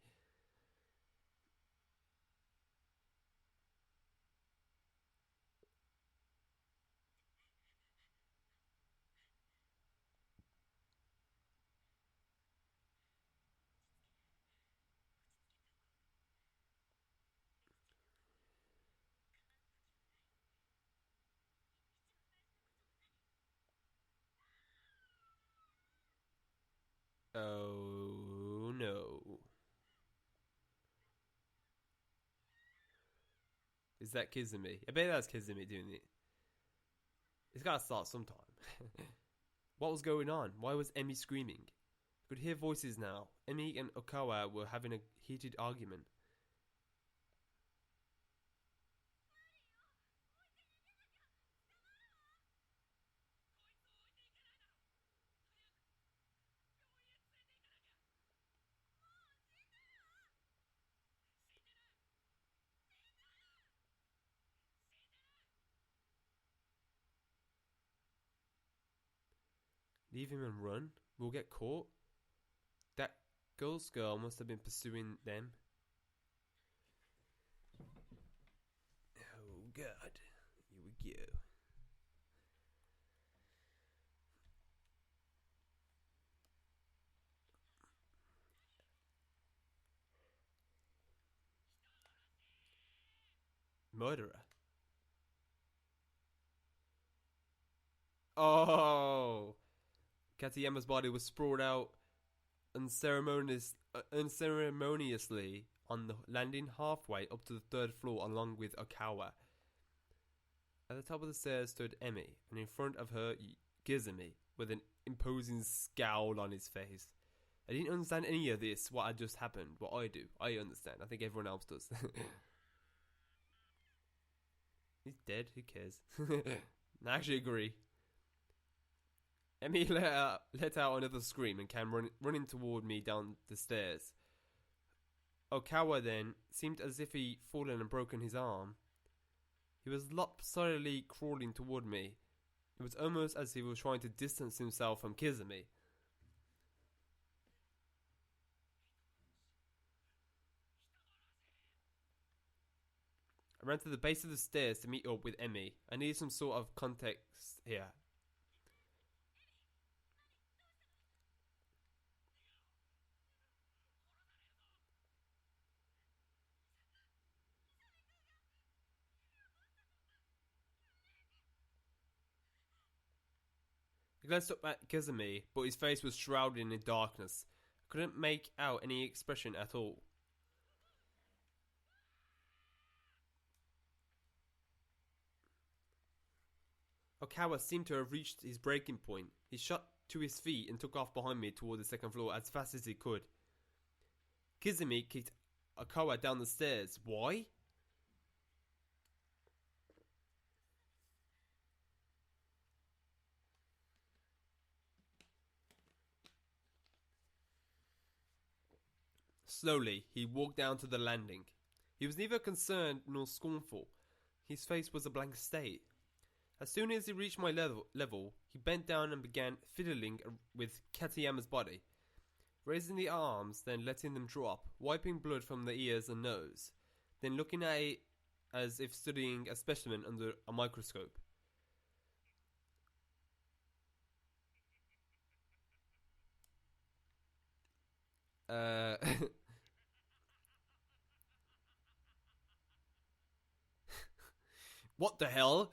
A: Oh no. Is that Kizami? I bet that's Kizami doing it. It's gotta start sometime. What was going on? Why was Emmy screaming? I could hear voices now. Emmy and Okawa were having a heated argument. Leave him and run? We'll get caught? That ghost girl must have been pursuing them. Oh god. Here we go. Murderer. Oh! Katayama's body was sprawled out unceremoniously on the landing halfway up to the third floor along with Okawa. At the top of the stairs stood Emmy, and in front of her Kizami, with an imposing scowl on his face. I didn't understand any of this, what had just happened. What I do. I understand. I think everyone else does. He's dead, who cares? I actually agree. Emmy let out another scream and came running toward me down the stairs. Okawa then seemed as if he'd fallen and broken his arm. He was lopsidedly crawling toward me. It was almost as if he was trying to distance himself from Kizami. I ran to the base of the stairs to meet up with Emmy. I need some sort of context here. He glanced up at Kizami, but his face was shrouded in darkness. I couldn't make out any expression at all. Okawa seemed to have reached his breaking point. He shot to his feet and took off behind me toward the second floor as fast as he could. Kizami kicked Okawa down the stairs. Why? Slowly, he walked down to the landing. He was neither concerned nor scornful. His face was a blank state. As soon as he reached my level, he bent down and began fiddling with Katayama's body, raising the arms, then letting them drop, wiping blood from the ears and nose, then looking at it as if studying a specimen under a microscope. What the hell?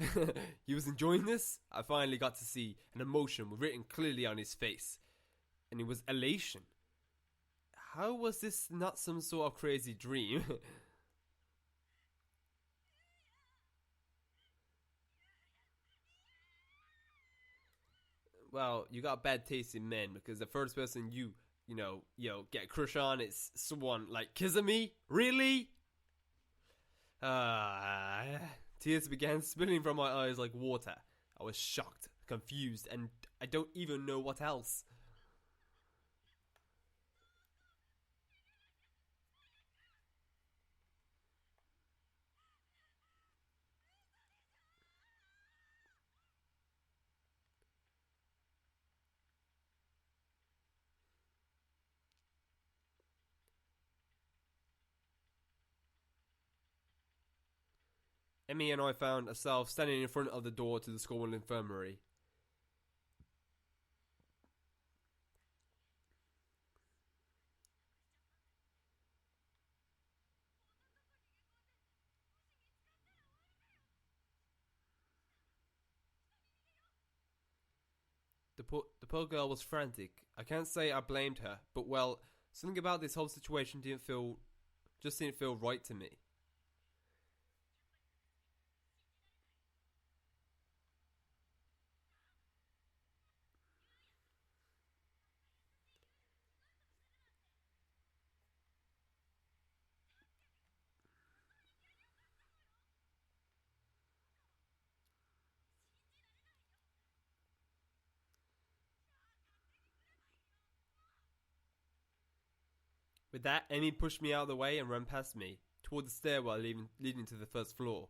A: He was enjoying this? I finally got to see an emotion written clearly on his face. And it was elation. How was this not some sort of crazy dream? Well, you got bad taste in men because the first person get a crush on is someone like Kizami? Really? Tears began spilling from my eyes like water. I was shocked, confused, and I don't even know what else. Emmy and I found ourselves standing in front of the door to the school infirmary. The poor girl was frantic. I can't say I blamed her, but well, something about this whole situation didn't feel right to me. With that, Emmy pushed me out of the way and ran past me, toward the stairwell leading to the first floor.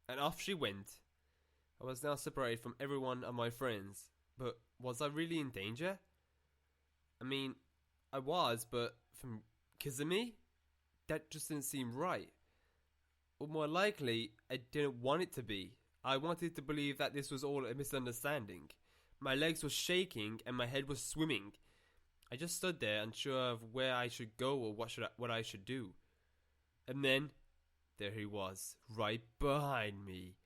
A: And off she went. I was now separated from every one of my friends, but was I really in danger? I mean, I was, but from Kizami? That just didn't seem right. Or more likely, I didn't want it to be. I wanted to believe that this was all a misunderstanding. My legs were shaking and my head was swimming. I just stood there unsure of where I should go or what I should do. And then, there he was, right behind me.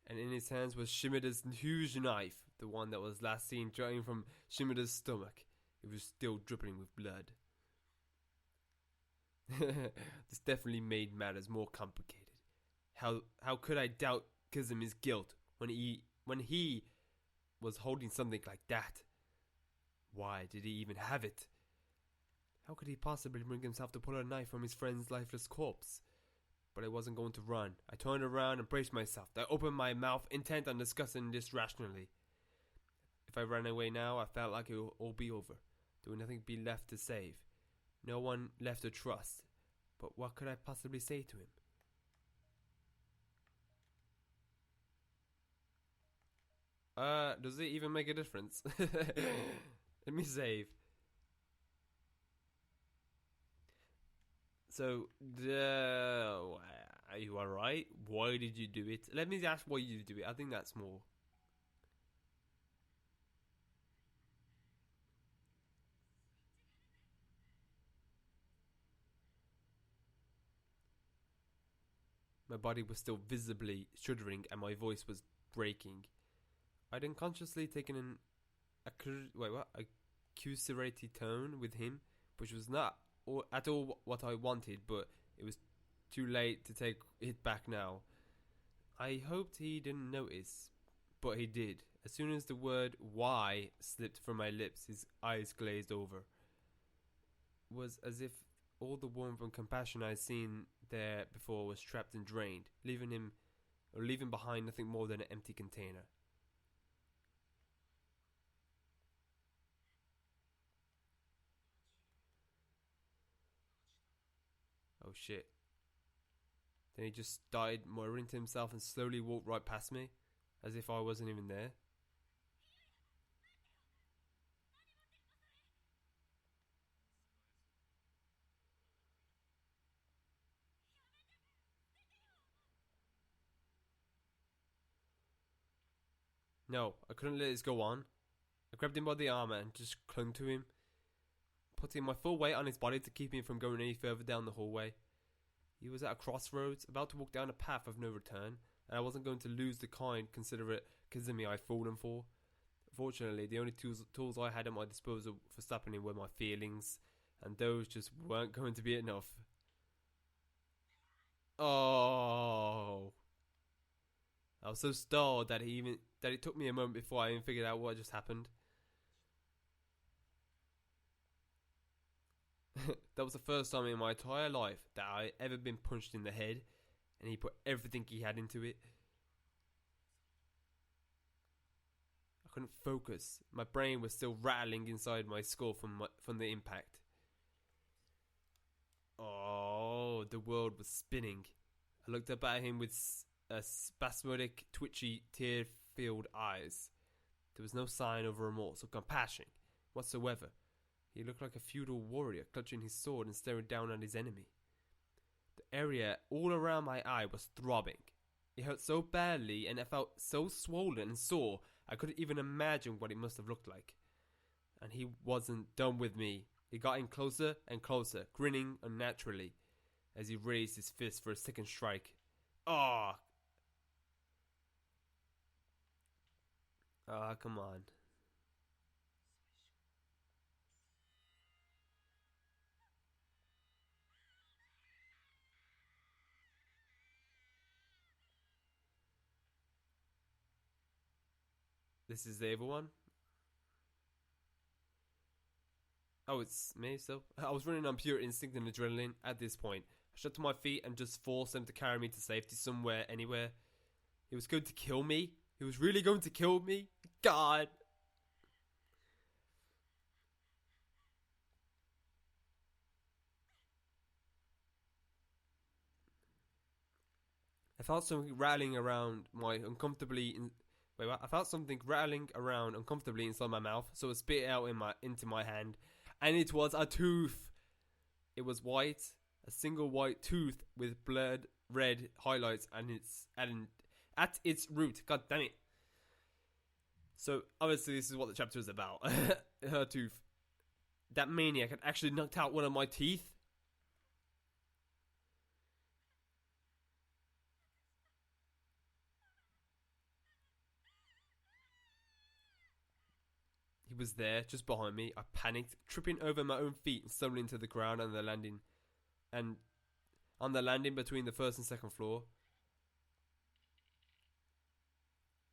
A: And in his hands was Shimida's huge knife, the one that was last seen jutting from Shimida's stomach. It was still dripping with blood. This definitely made matters more complicated. How could I doubt Kizami's guilt when he was holding something like that? Why did he even have it? How could he possibly bring himself to pull a knife from his friend's lifeless corpse? But I wasn't going to run. I turned around and braced myself. I opened my mouth, intent on discussing this rationally. If I ran away now, I felt like it would all be over. There would nothing be left to save. No one left to trust. But what could I possibly say to him? Does it even make a difference? Let me save. So, are you alright? Why did you do it? Let me ask why you do it. I think that's more. My body was still visibly shuddering and my voice was breaking. I'd unconsciously taken a accusatory tone with him, which was not at all what I wanted, but it was too late to take it back now. I hoped he didn't notice, but he did. As soon as the word "why" slipped from my lips, his eyes glazed over. It was as if all the warmth and compassion I'd seen there before was trapped and drained, leaving behind nothing more than an empty container. Oh shit. Then he just started muttering to himself and slowly walked right past me, as if I wasn't even there. No, I couldn't let this go on. I grabbed him by the arm and just clung to him, putting my full weight on his body to keep him from going any further down the hallway. He was at a crossroads, about to walk down a path of no return, and I wasn't going to lose the kind, considerate Kizami I'd fallen for. Fortunately, the only tools I had at my disposal for stopping him were my feelings, and those just weren't going to be enough. Oh, I was so stalled that it took me a moment before I even figured out what just happened. That was the first time in my entire life that I ever been punched in the head, and he put everything he had into it. I couldn't focus. My brain was still rattling inside my skull from the impact. Oh, the world was spinning. I looked up at him with spasmodic, twitchy, tear-filled eyes. There was no sign of remorse or compassion whatsoever. He looked like a feudal warrior clutching his sword and staring down at his enemy. The area all around my eye was throbbing. It hurt so badly and I felt so swollen and sore I couldn't even imagine what it must have looked like. And he wasn't done with me. He got in closer and closer, grinning unnaturally as he raised his fist for a second strike. Ah, come on. This is the evil one? Oh, it's me still? I was running on pure instinct and adrenaline at this point. I shot to my feet and just forced him to carry me to safety somewhere, anywhere. He was going to kill me? He was really going to kill me? God! I felt something rattling around my uncomfortably. Wait, what? I felt something rattling around uncomfortably inside my mouth, so I spit it out into my hand, and it was a tooth. It was white, a single white tooth with blood red highlights, and at its root. God damn it! So obviously, this is what the chapter is about. Her tooth. That maniac had actually knocked out one of my teeth. He was there, just behind me. I panicked, tripping over my own feet and stumbling to the ground on the landing between the first and second floor.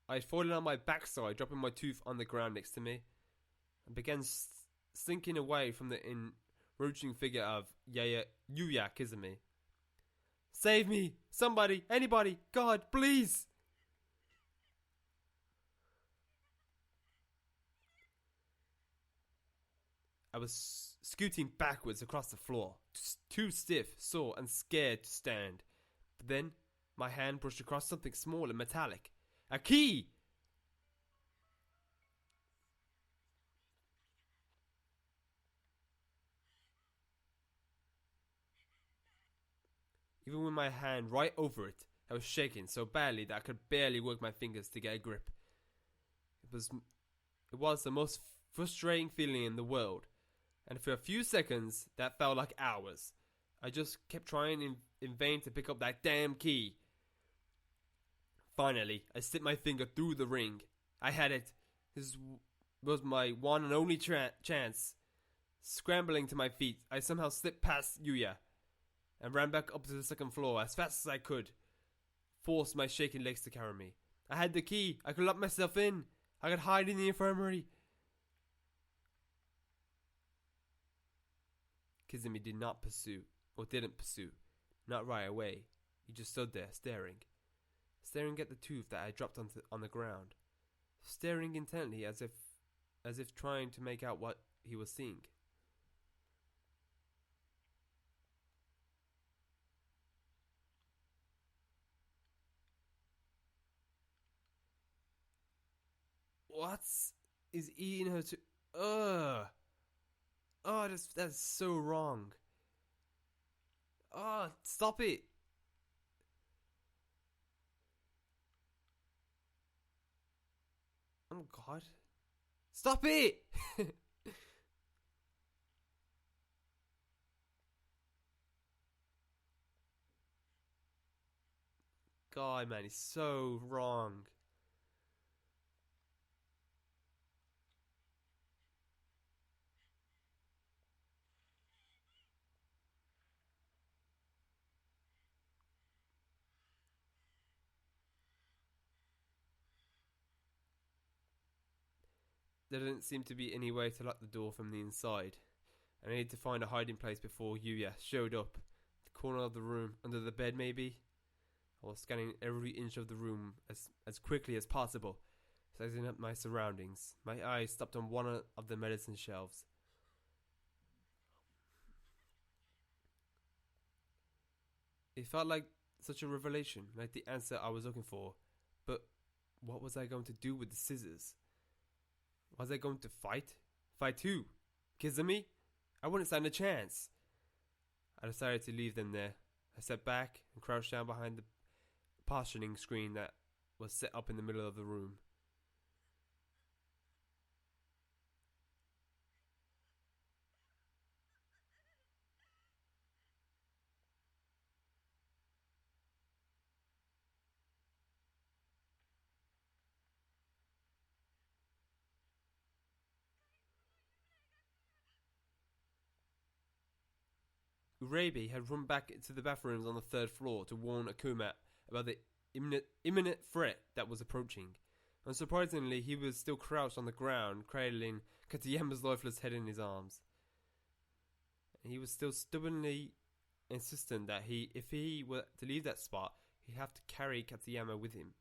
A: I had fallen on my backside, dropping my tooth on the ground next to me, and began slinking away from the encroaching figure of Yuya Kizami. Save me! Somebody! Anybody! God, please! I was scooting backwards across the floor, too stiff, sore, and scared to stand. But then, my hand brushed across something small and metallic. A key! Even with my hand right over it, I was shaking so badly that I could barely work my fingers to get a grip. It was the most frustrating feeling in the world, and for a few seconds that felt like hours. I just kept trying in vain to pick up that damn key. Finally, I slipped my finger through the ring. I had it. This was my one and only chance. Scrambling to my feet, I somehow slipped past Yuya and ran back up to the second floor as fast as I could. Forced my shaking legs to carry me. I had the key. I could lock myself in. I could hide in the infirmary. Kizami didn't pursue. Not right away. He just stood there, staring at the tooth that I dropped on the ground. Staring intently as if trying to make out what he was seeing. What is eating her to? Ugh. Oh, that's so wrong. Oh, stop it. Oh God. Stop it. God, man, he's so wrong. There didn't seem to be any way to lock the door from the inside, and I needed to find a hiding place before Yuya showed up. The corner of the room, under the bed maybe? I was scanning every inch of the room as quickly as possible, sizing up my surroundings. My eyes stopped on one of the medicine shelves. It felt like such a revelation, like the answer I was looking for. But what was I going to do with the scissors? Was I going to fight? Fight who? Kizami? I wouldn't stand a chance. I decided to leave them there. I sat back and crouched down behind the partitioning screen that was set up in the middle of the room. Urabi had run back into the bathrooms on the third floor to warn Akuma about the imminent threat that was approaching. Unsurprisingly, he was still crouched on the ground, cradling Katayama's lifeless head in his arms. He was still stubbornly insistent that if he were to leave that spot, he'd have to carry Katayama with him.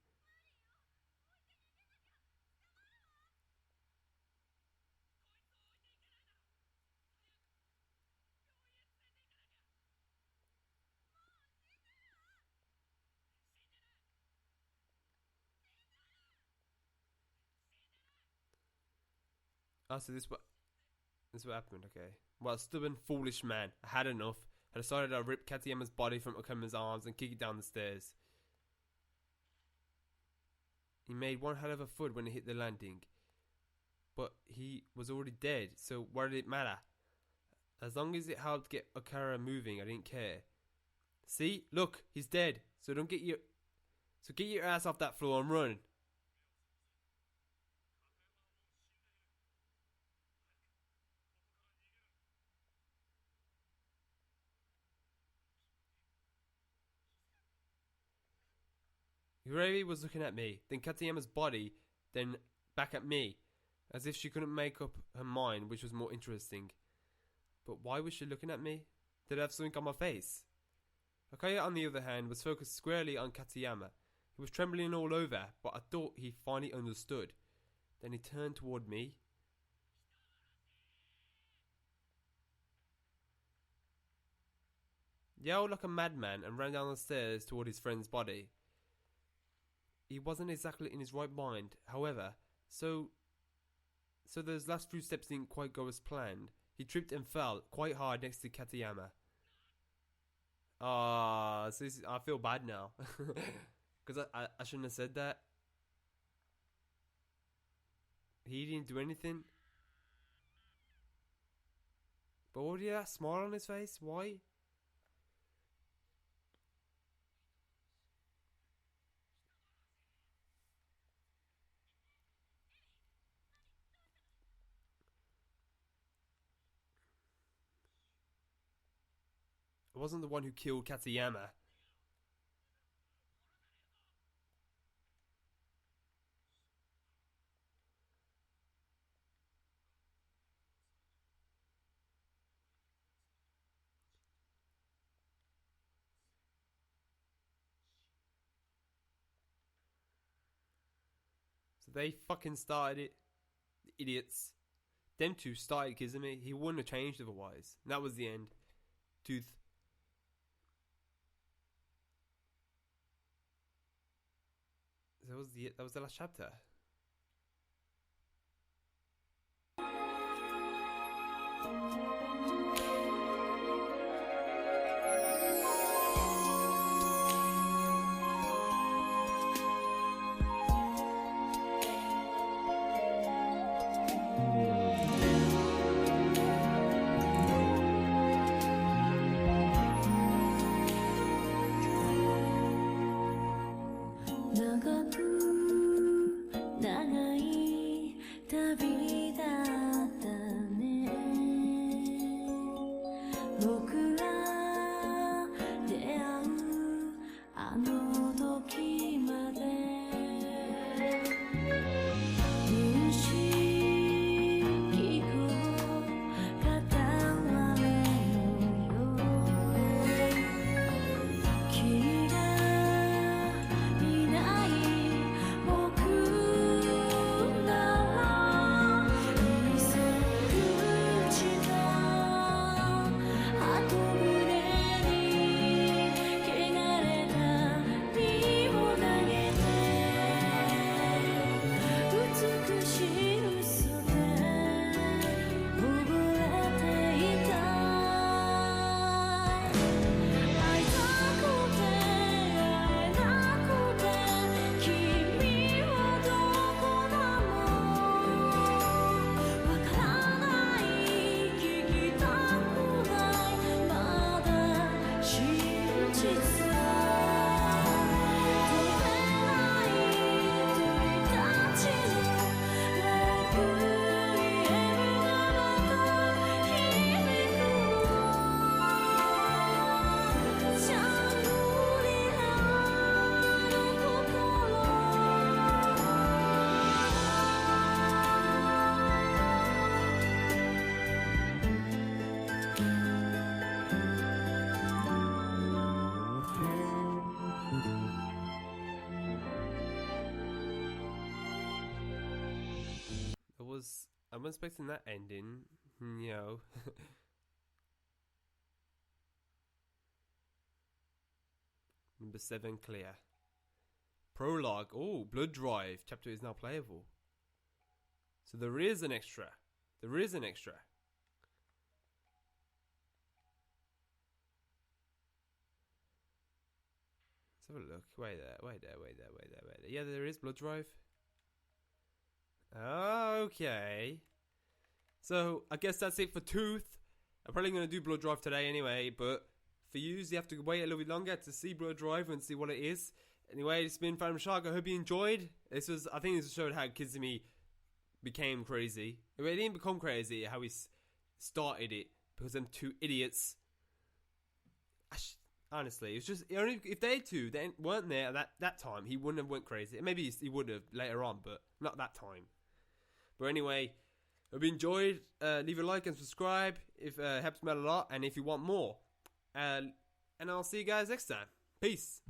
A: So this what happened, okay. Well, stubborn, foolish man. I had enough. I decided I'd rip Katayama's body from Okuma's arms and kick it down the stairs. He made one hell of a thud when he hit the landing. But he was already dead, so what did it matter? As long as it helped get Okara moving, I didn't care. See? Look, he's dead. So get your ass off that floor and run. Yurei was looking at me, then Katayama's body, then back at me, as if she couldn't make up her mind which was more interesting. But why was she looking at me? Did I have something on my face? Akaya, on the other hand, was focused squarely on Katayama. He was trembling all over, but I thought he finally understood. Then he turned toward me. Yelled like a madman and ran down the stairs toward his friend's body. He wasn't exactly in his right mind, however, so those last few steps didn't quite go as planned. He tripped and fell quite hard next to Katayama. I feel bad now. Because I shouldn't have said that. He didn't do anything. But what did he have that smile on his face? Why? It wasn't the one who killed Katsuyama. So they fucking started it. The idiots. Them two started Kizami. He wouldn't have changed otherwise. And that was the end. Tooth. That was the last chapter. I'm expecting that ending, you know. Number 7 clear. Prologue. Oh, Blood Drive. Chapter is now playable. So there is an extra. There is an extra. Let's have a look. Wait there. Yeah, there is Blood Drive. Okay. So, I guess that's it for Tooth. I'm probably going to do Blood Drive today anyway, but for you have to wait a little bit longer to see Blood Drive and see what it is. Anyway, it's been Phantom Shark. I hope you enjoyed. I think this showed how Kizami became crazy. It didn't become crazy, how he started it, because them two idiots. Honestly, it's just, only if they two weren't there at that time, he wouldn't have went crazy. Maybe he would have later on, but not that time. But anyway, hope you enjoyed. Leave a like and subscribe if it helps me out a lot, and if you want more. And I'll see you guys next time. Peace.